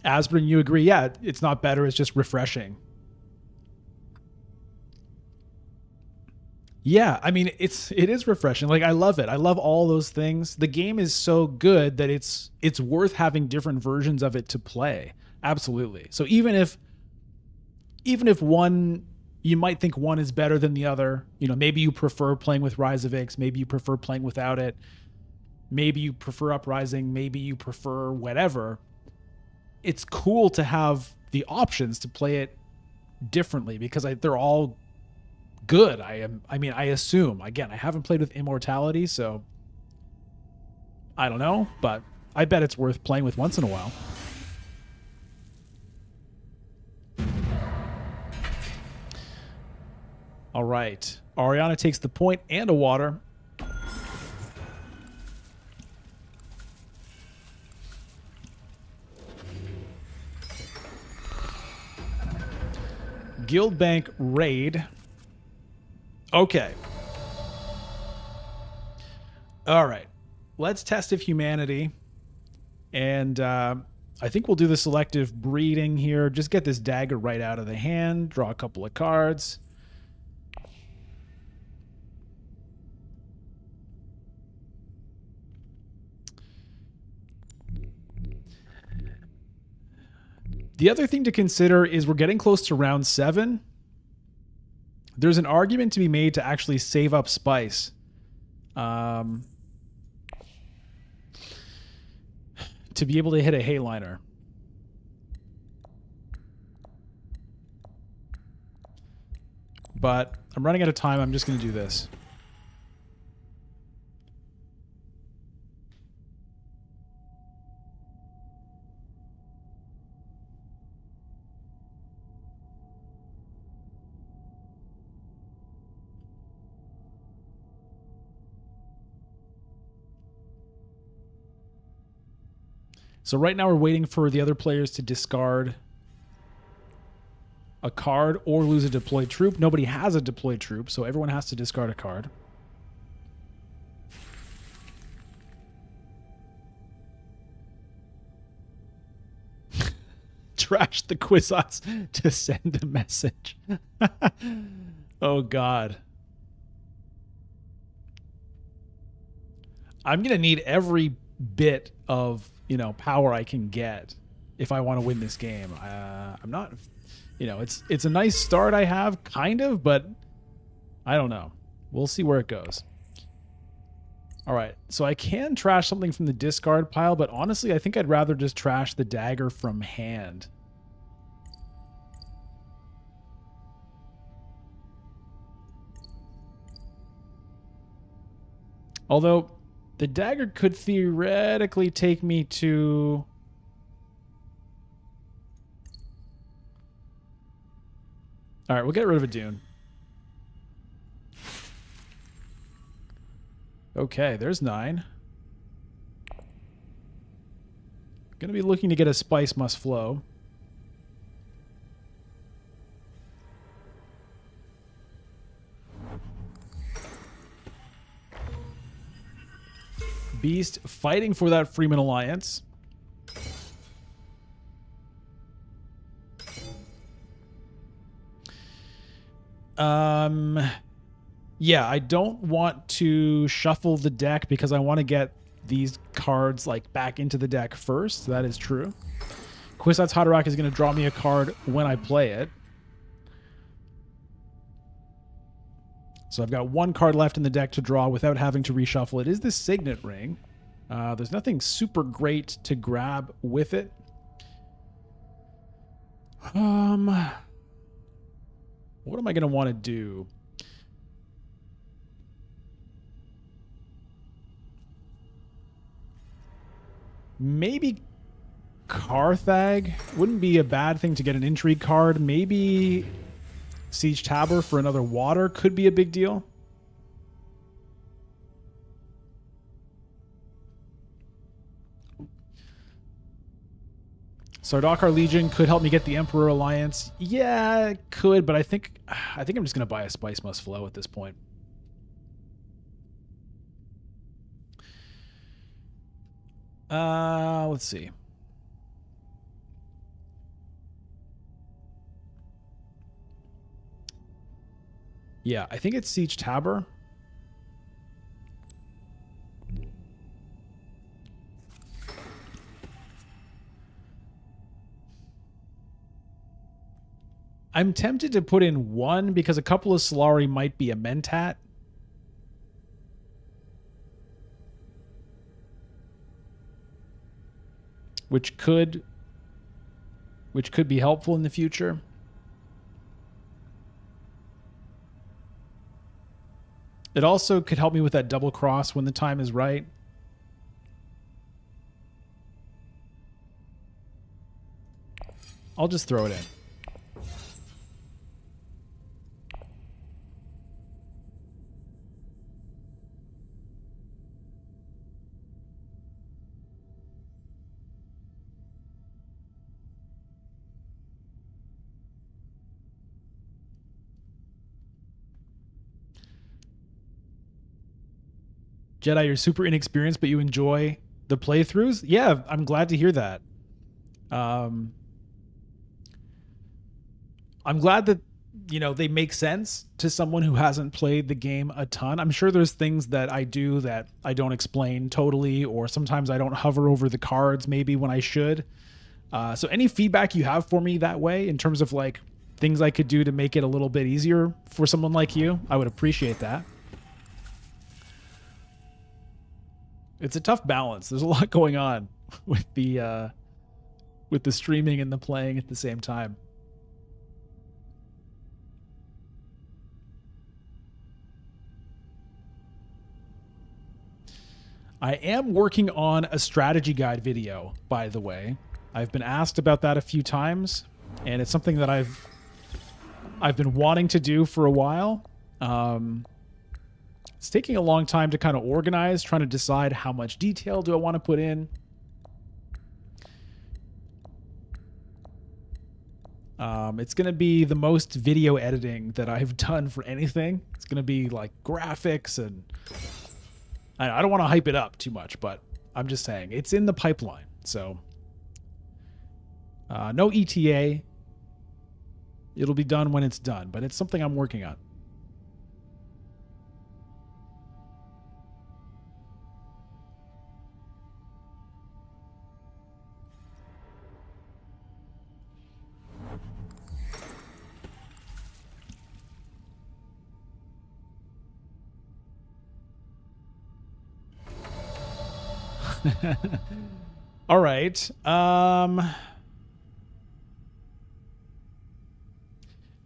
Asbrin, you agree? Yeah, it's not better. It's just refreshing. Yeah, I mean, it is refreshing. Like, I love it. I love all those things. The game is so good that it's worth having different versions of it to play. Absolutely. So even if one, you might think one is better than the other, maybe you prefer playing with Rise of Ix, maybe you prefer playing without it, maybe you prefer Uprising, maybe you prefer whatever. It's cool to have the options to play it differently because they're all good. I assume. Again, I haven't played with Immortality, so I don't know, but I bet it's worth playing with once in a while. All right. Ariana takes the point and a water. Guildbank raid. Okay. All right. Let's test of humanity. And I think we'll do the selective breeding here. Just get this dagger right out of the hand. Draw a couple of cards. The other thing to consider is we're getting close to round 7. There's an argument to be made to actually save up spice. To be able to hit a Hayliner. But I'm running out of time. I'm just going to do this. So right now we're waiting for the other players to discard a card or lose a deployed troop. Nobody has a deployed troop, so everyone has to discard a card. Trash the Kwisatz to send a message. Oh, God. I'm going to need every bit of, power I can get if I want to win this game. I'm not, you know, it's a nice start I have, kind of, but I don't know. We'll see where it goes. All right, so I can trash something from the discard pile, but honestly, I think I'd rather just trash the dagger from hand. Although, the dagger could theoretically take me to... All right, we'll get rid of a Dune. Okay, there's 9. Gonna be looking to get a Spice Must Flow. Beast fighting for that Freeman Alliance. Yeah, I don't want to shuffle the deck because I want to get these cards like back into the deck first. That is true. Kwisatz Haderach is going to draw me a card when I play it. So I've got 1 card left in the deck to draw without having to reshuffle. It is the Signet Ring. There's nothing super great to grab with it. What am I going to want to do? Maybe Carthag wouldn't be a bad thing to get an intrigue card. Maybe Siege Tabor for another water could be a big deal. Sardaukar Legion could help me get the Emperor Alliance. Yeah, it could, but I think I'm just going to buy a Spice Must Flow at this point. Let's see. Yeah, I think it's Siege Tabor. I'm tempted to put in 1 because a couple of Solari might be a Mentat. Which could be helpful in the future. It also could help me with that double cross when the time is right. I'll just throw it in. Jedi, you're super inexperienced, but you enjoy the playthroughs? Yeah, I'm glad to hear that. I'm glad that, you know, they make sense to someone who hasn't played the game a ton. I'm sure there's things that I do that I don't explain totally, or sometimes I don't hover over the cards maybe when I should. So any feedback you have for me that way in terms of like things I could do to make it a little bit easier for someone like you, I would appreciate that. It's a tough balance. There's a lot going on with the streaming and the playing at the same time. I am working on a strategy guide video, by the way. I've been asked about that a few times, and it's something that I've been wanting to do for a while. It's taking a long time to kind of organize, trying to decide how much detail do I want to put in. It's going to be the most video editing that I've done for anything. It's going to be like graphics, and I don't want to hype it up too much, but I'm just saying it's in the pipeline. So no ETA. It'll be done when it's done, but it's something I'm working on. All right.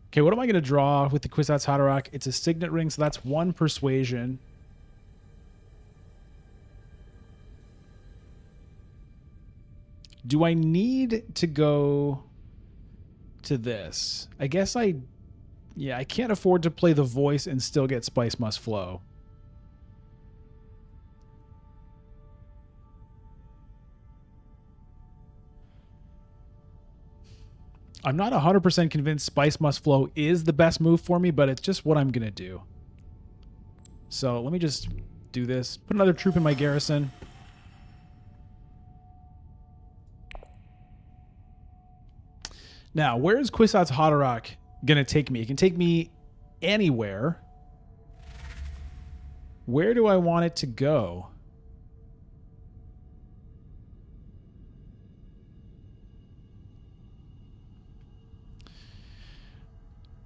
Okay, what am I going to draw with the Kwisatz Haderach? It's a signet ring, so that's 1 persuasion. Do I need to go to this? I guess I can't afford to play the voice and still get Spice Must Flow. I'm not 100% convinced Spice Must Flow is the best move for me, but it's just what I'm going to do. So let me just do this. Put another troop in my garrison. Now, where is Kwisatz Haderach going to take me? It can take me anywhere. Where do I want it to go?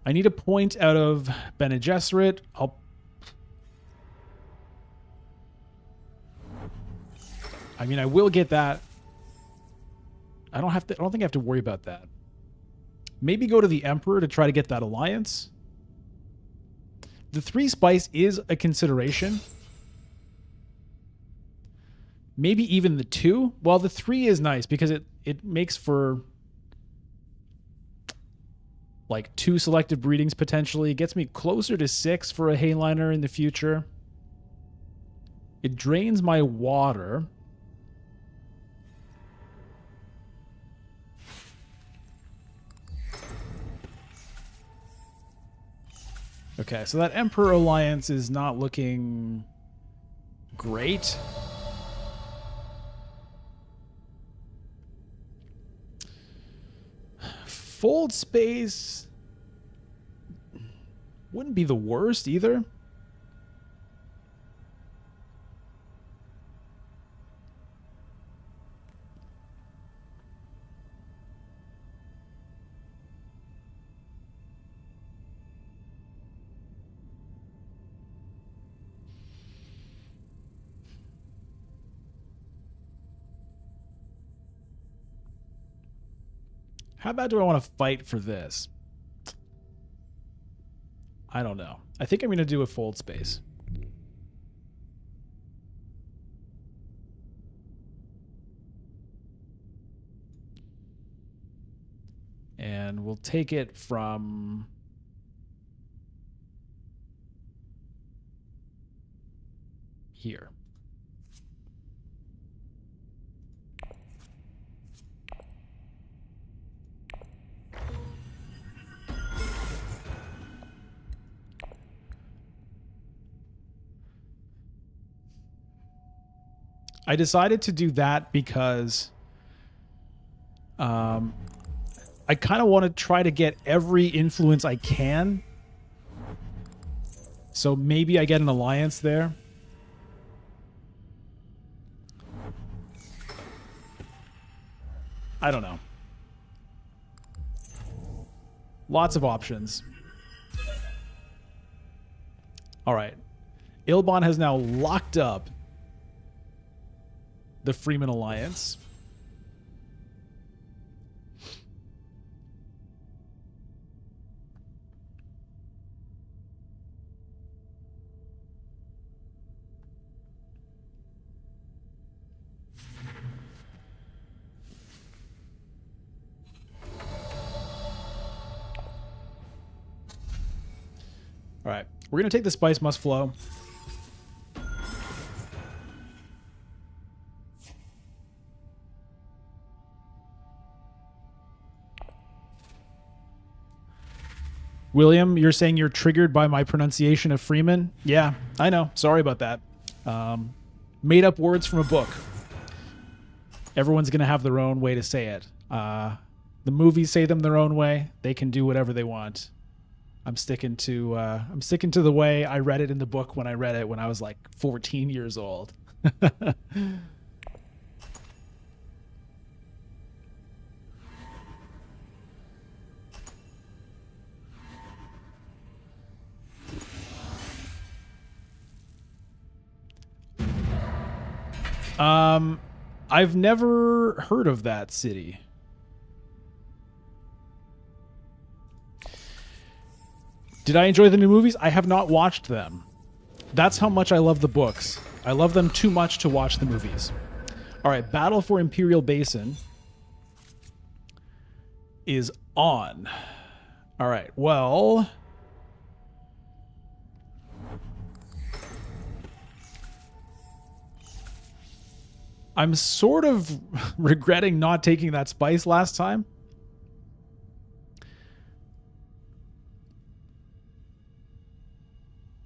I need a point out of Bene Gesserit. I will get that. I don't think I have to worry about that. Maybe go to the Emperor to try to get that alliance. The 3 spice is a consideration. Maybe even the 2. Well, the 3 is nice because it makes for like 2 selective breedings potentially. It gets me closer to 6 for a Hayliner in the future. It drains my water. Okay, so that Emperor alliance is not looking great. Fold space wouldn't be the worst either. How bad do I want to fight for this? I don't know. I think I'm going to do a fold space. And we'll take it from here. I decided to do that because I kind of want to try to get every influence I can. So maybe I get an alliance there. I don't know. Lots of options. All right. Ilbon has now locked up the Freeman Alliance. All right, we're going to take the Spice Must Flow. William, you're saying you're triggered by my pronunciation of Freeman? Yeah, I know. Sorry about that. Made up words from a book. Everyone's going to have their own way to say it. The movies say them their own way. They can do whatever they want. I'm sticking to the way I read it in the book when I read it when I was like 14 years old. I've never heard of that city. Did I enjoy the new movies? I have not watched them. That's how much I love the books. I love them too much to watch the movies. All right, Battle for Imperial Basin is on. All right, well... I'm sort of regretting not taking that spice last time.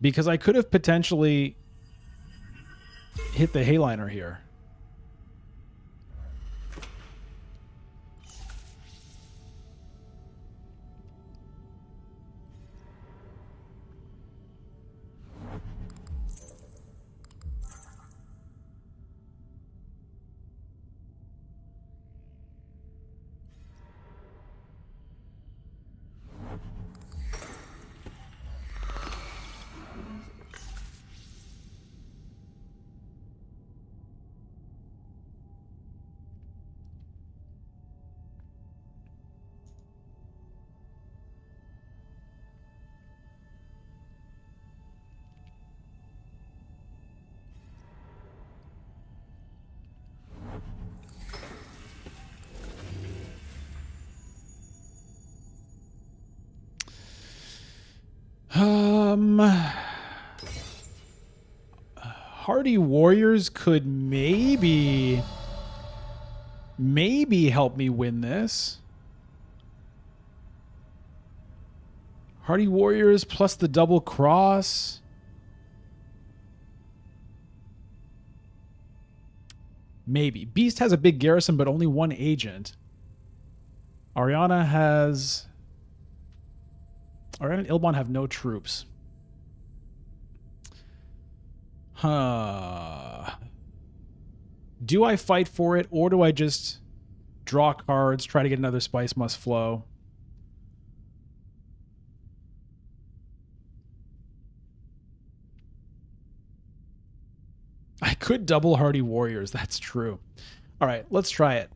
Because I could have potentially hit the Hayliner here. Hardy Warriors could maybe help me win this. Hardy Warriors plus the double cross. Maybe. Beast has a big garrison, but only one agent. Ariana and Ilbon have no troops. Huh. Do I fight for it, or do I just draw cards, try to get another Spice Must Flow? I could double Hardy Warriors, that's true. All right, let's try it.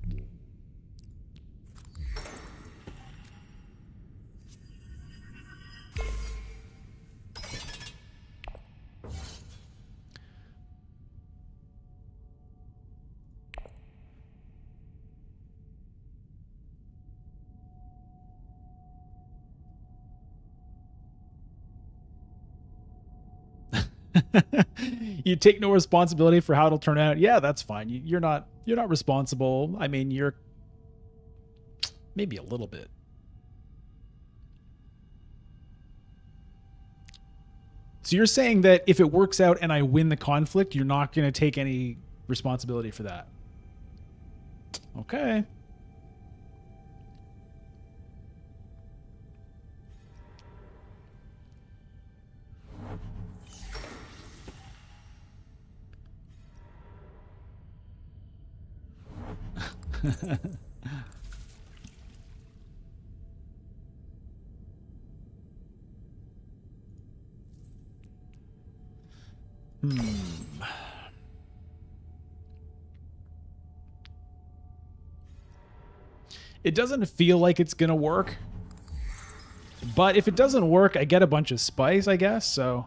You take no responsibility for how it'll turn out. Yeah, that's fine. You're not responsible. I mean, you're maybe a little bit. So you're saying that if it works out and I win the conflict, you're not going to take any responsibility for that. Okay. It doesn't feel like it's gonna work, but if it doesn't work, I get a bunch of spice, I guess, so...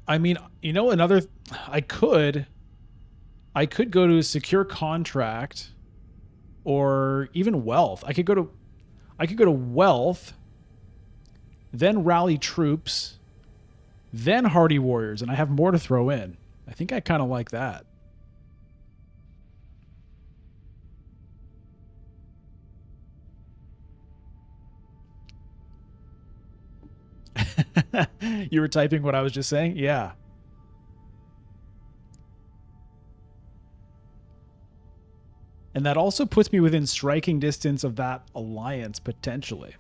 I mean, you know, I could go to a secure contract or even wealth. I could go to wealth, then rally troops, then Hardy Warriors, and I have more to throw in. I think I kind of like that. You were typing what I was just saying? Yeah. And that also puts me within striking distance of that alliance, potentially.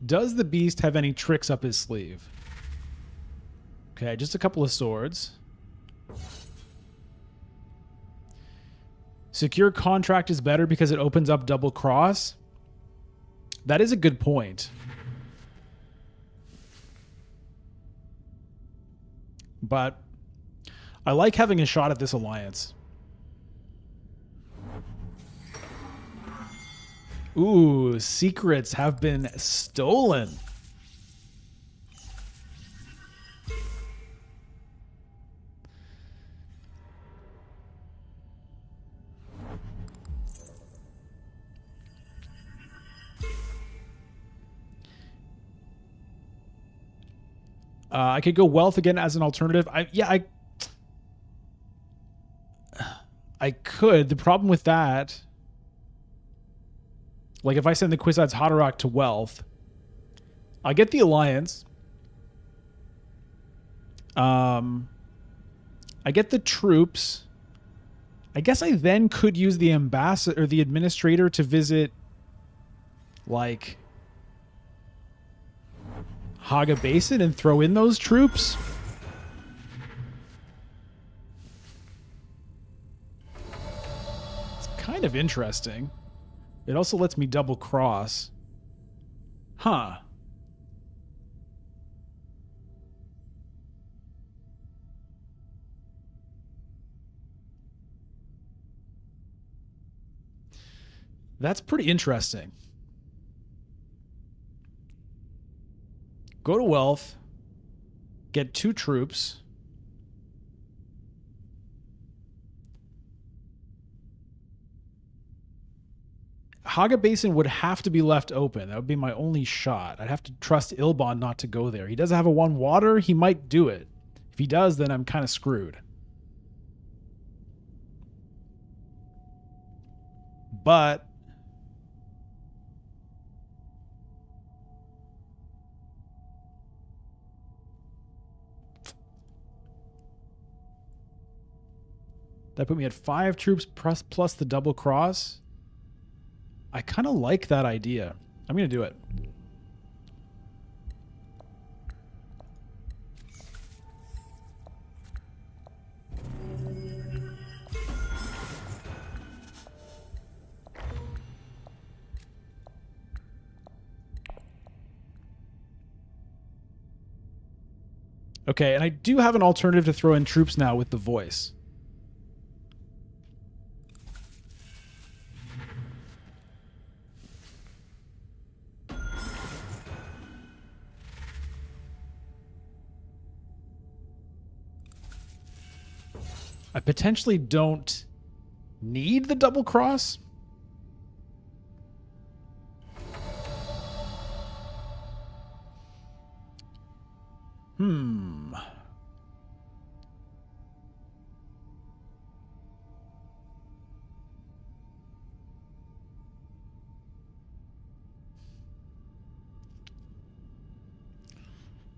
Does the beast have any tricks up his sleeve? Okay, just a couple of swords. Secure contract is better because it opens up double cross. That is a good point. But I like having a shot at this alliance. Ooh, secrets have been stolen. I could go wealth again as an alternative. I could. The problem with that, like if I send the Kwisatz Haderach to wealth, I get the alliance. I get the troops. I guess I then could use the ambassador or the administrator to visit, like, Haga Basin and throw in those troops. It's kind of interesting. It also lets me double cross. Huh. That's pretty interesting. Go to wealth. Get 2 troops. Haga Basin would have to be left open. That would be my only shot. I'd have to trust Ilbon not to go there. He does have a 1 water. He might do it. If he does, then I'm kind of screwed. But that put me at 5 troops plus the double cross. I kind of like that idea. I'm going to do it. Okay, and I do have an alternative to throw in troops now with the voice. I potentially don't need the double cross.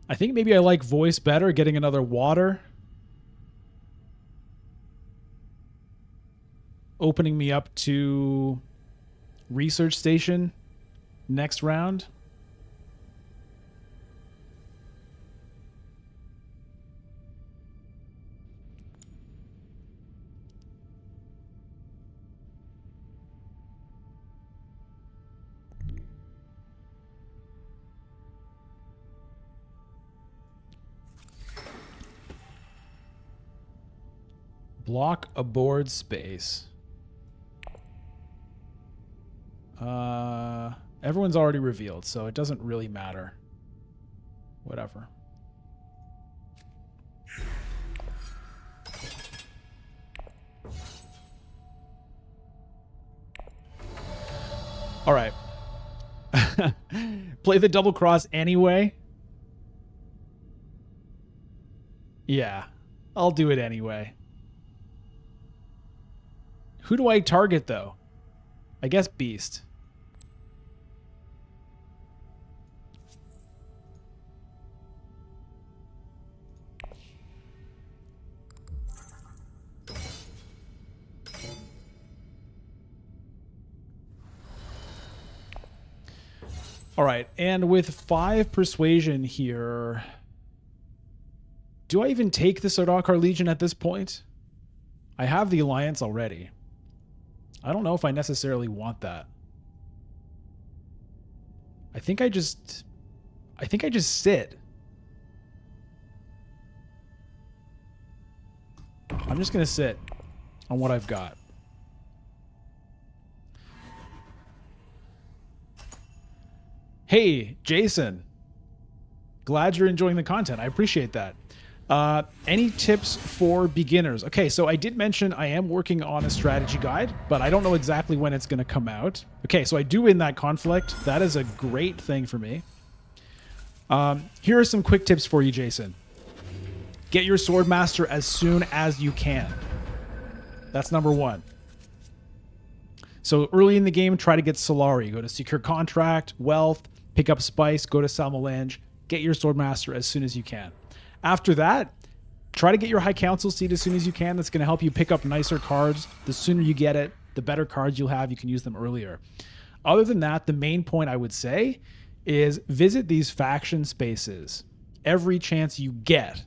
I think maybe I like voice better, getting another water. Opening me up to research station next round. Block a board space. Everyone's already revealed, so it doesn't really matter. Whatever. All right. Play the double cross anyway. Yeah, I'll do it anyway. Who do I target, though? I guess Beast. All right, and with 5 persuasion here, do I even take the Sardaukar Legion at this point? I have the Alliance already. I don't know if I necessarily want that. I think I just sit. I'm just going to sit on what I've got. Hey, Jason. Glad you're enjoying the content. I appreciate that. Any tips for beginners? Okay, so I did mention I am working on a strategy guide, but I don't know exactly when it's going to come out. Okay, so I do win that conflict. That is a great thing for me. Here are some quick tips for you, Jason. Get your Swordmaster as soon as you can. That's number 1. So early in the game, try to get Solari. Go to Secure Contract, Wealth, pick up Spice, go to Salmalange, get your Swordmaster as soon as you can. After that, try to get your High Council seat as soon as you can. That's going to help you pick up nicer cards. The sooner you get it, the better cards you'll have. You can use them earlier. Other than that, the main point I would say is visit these faction spaces every chance you get.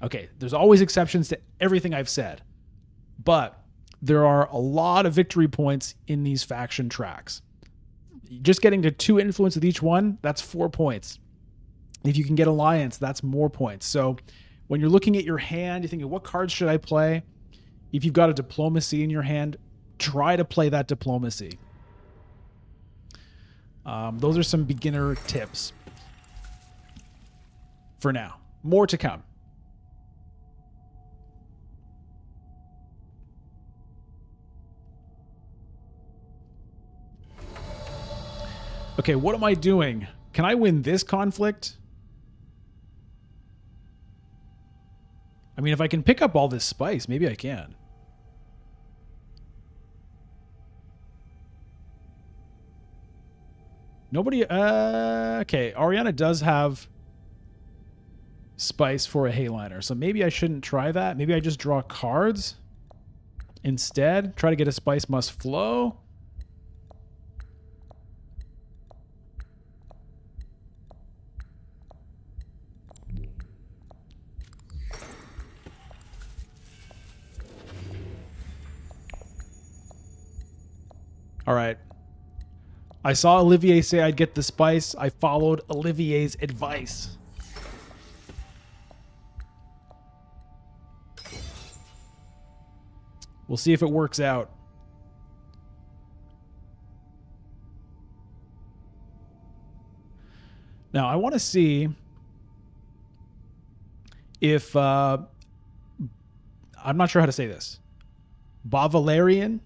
Okay, there's always exceptions to everything I've said, but there are a lot of victory points in these faction tracks. Just getting to 2 influence with each one, that's 4 points. If you can get Alliance, that's more points. So when you're looking at your hand, you're thinking, what cards should I play? If you've got a Diplomacy in your hand, try to play that Diplomacy. Those are some beginner tips for now. More to come. Okay, what am I doing? Can I win this conflict? I mean, if I can pick up all this spice, maybe I can. Nobody... okay, Ariana does have spice for a Hayliner, so maybe I shouldn't try that. Maybe I just draw cards instead. Try to get a Spice Must Flow. All right. I saw Olivier say I'd get the spice. I followed Olivier's advice. We'll see if it works out. Now, I want to see if... I'm not sure how to say this. Bavalarian?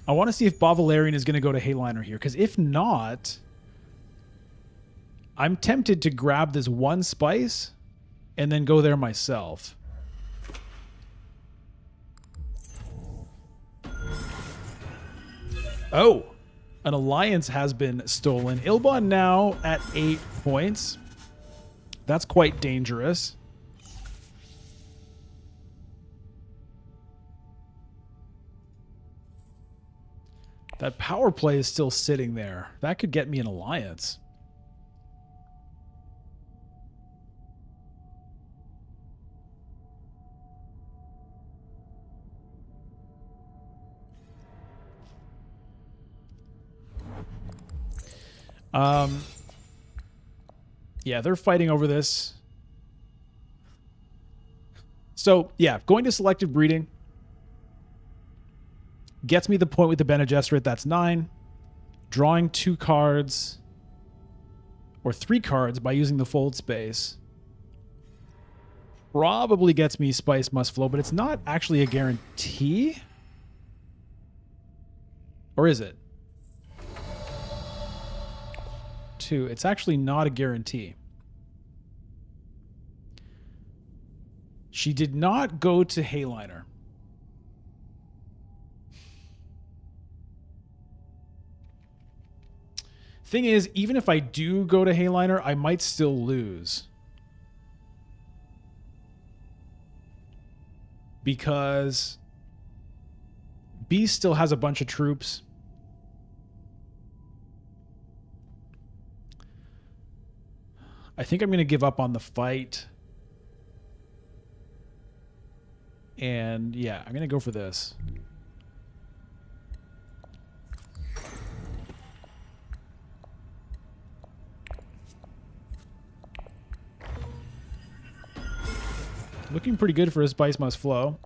I want to see if Bavalarian is going to go to Hayliner here, because if not, I'm tempted to grab this 1 spice and then go there myself. Oh, an alliance has been stolen. Ilbon now at 8 points. That's quite dangerous. That power play is still sitting there. That could get me an alliance. Yeah, they're fighting over this. So, yeah, going to selective breeding gets me the point with the Bene Gesserit. That's 9. Drawing 2 cards or 3 cards by using the fold space probably gets me Spice Must Flow, but it's not actually a guarantee. Or is it? 2. It's actually not a guarantee. She did not go to Hayliner. Thing is, even if I do go to Hayliner, I might still lose. because Beast still has a bunch of troops. I think I'm going to give up on the fight. And yeah, I'm going to go for this. Looking pretty good for a Spice Must Flow.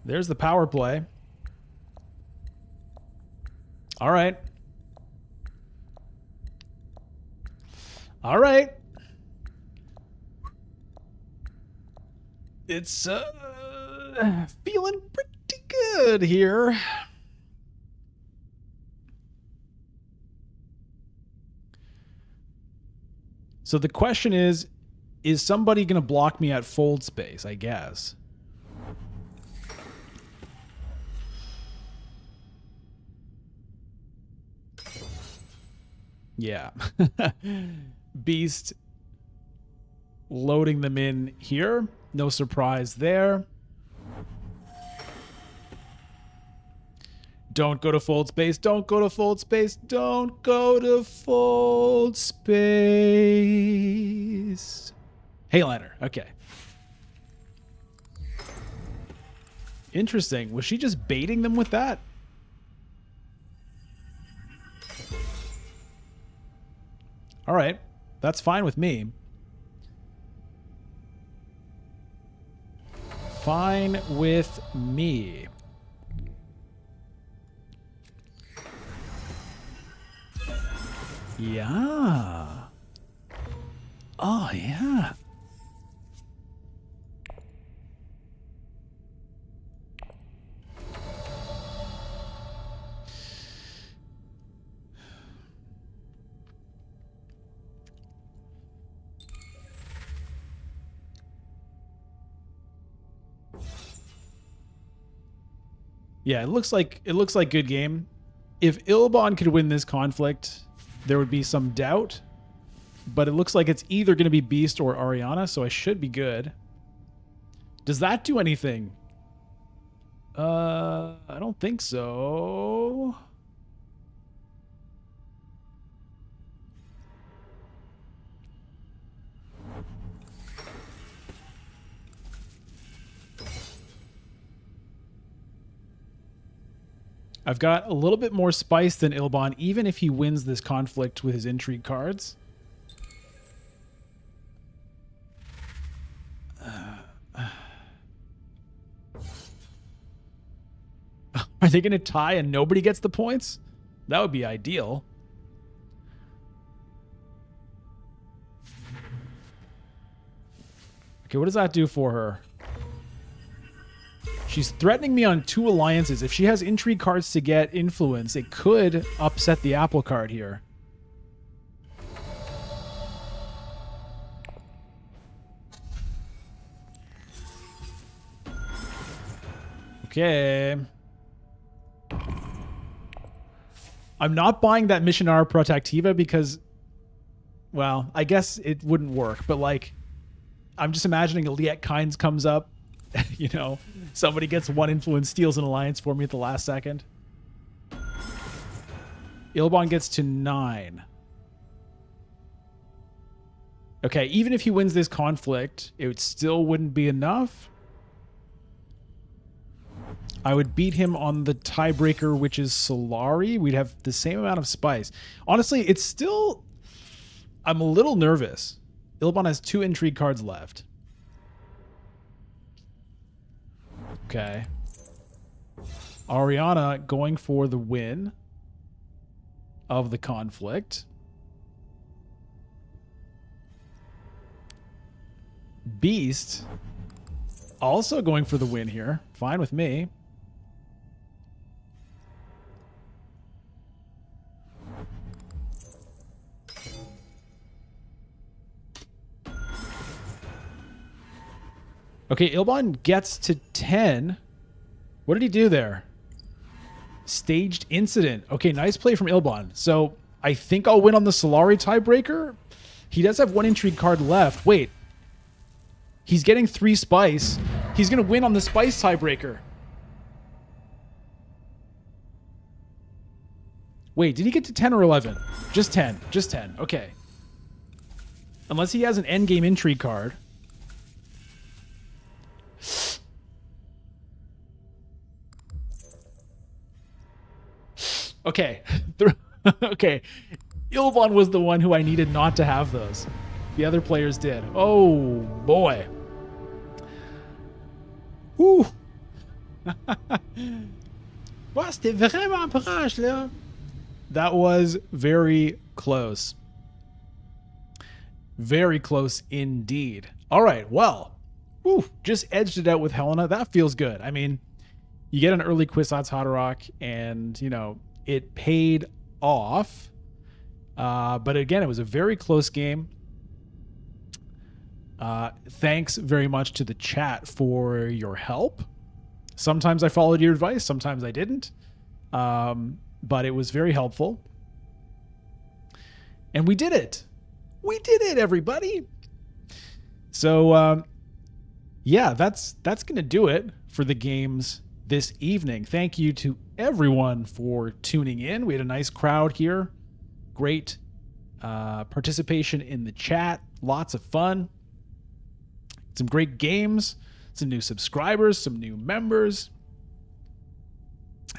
There's the power play. All right. All right. It's feeling pretty good here. So the question is somebody going to block me at fold space, I guess? Yeah. Beast loading them in here. No surprise there. Don't go to fold space. Don't go to fold space. Don't go to fold space. Helena. Okay. Interesting. Was she just baiting them with that? All right. That's fine with me. Fine with me. Yeah. Oh, yeah. Yeah, it looks like good game. If Ilbon could win this conflict, there would be some doubt, but it looks like it's either going to be Beast or Ariana, so I should be good. Does that do anything? I don't think so. I've got a little bit more spice than Ilbon, even if he wins this conflict with his intrigue cards. Are they going to tie and nobody gets the points? That would be ideal. Okay, what does that do for her? She's threatening me on 2 alliances. If she has intrigue cards to get influence, it could upset the apple card here. Okay. I'm not buying that Missionara Protectiva because, well, I guess it wouldn't work, but like, I'm just imagining Liet Kynes comes up. You know, somebody gets 1 influence, steals an alliance for me at the last second. Ilbon gets to 9. Okay, even if he wins this conflict, it still wouldn't be enough. I would beat him on the tiebreaker, which is Solari. We'd have the same amount of spice. Honestly, it's still... I'm a little nervous. Ilbon has 2 intrigue cards left. Okay. Ariana going for the win of the conflict. Beast also going for the win here. Fine with me. Okay, Ilbon gets to 10. What did he do there? Staged incident. Okay, nice play from Ilbon. So I think I'll win on the Solari tiebreaker. He does have one intrigue card left. Wait. He's getting 3 spice. He's going to win on the spice tiebreaker. Wait, did he get to 10 or 11? Just 10. Just 10. Okay. Unless he has an endgame intrigue card. Okay. Okay. Ilvon was the one who I needed not to have those. The other players did. Oh, boy. Whew. Ouais, c'était vraiment proche, là. That was very close. Very close indeed. All right, well, whew, just edged it out with Helena. That feels good. I mean, you get an early Kwisatz Haderach, and, you know, it paid off. But again, it was a very close game. Thanks very much to the chat for your help. Sometimes I followed your advice, sometimes I didn't. But it was very helpful. And we did it. We did it, everybody. So, yeah, that's going to do it for the games this evening. Thank you to everyone for tuning in. We had a nice crowd here. Great participation in the chat. Lots of fun. Some great games. Some new subscribers. Some new members.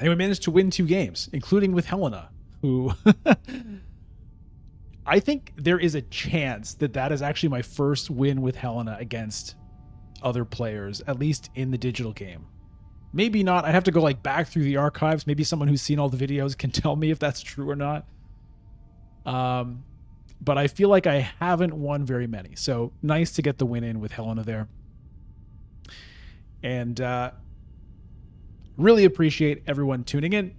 And we managed to win 2 games, including with Helena, who I think there is a chance that that is actually my first win with Helena against other players, at least in the digital game. Maybe not. I'd have to go like back through the archives. Maybe someone who's seen all the videos can tell me if that's true or not. But I feel like I haven't won very many. So nice to get the win in with Helena there. And really appreciate everyone tuning in.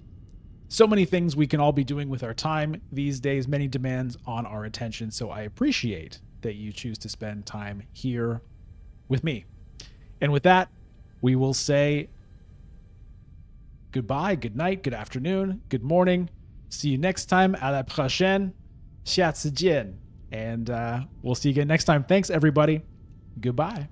So many things we can all be doing with our time these days, many demands on our attention. So I appreciate that you choose to spend time here with me. And with that, we will say goodbye, good night, good afternoon, good morning. See you next time. À la prochaine. 下次见. And we'll see you again next time. Thanks, everybody. Goodbye.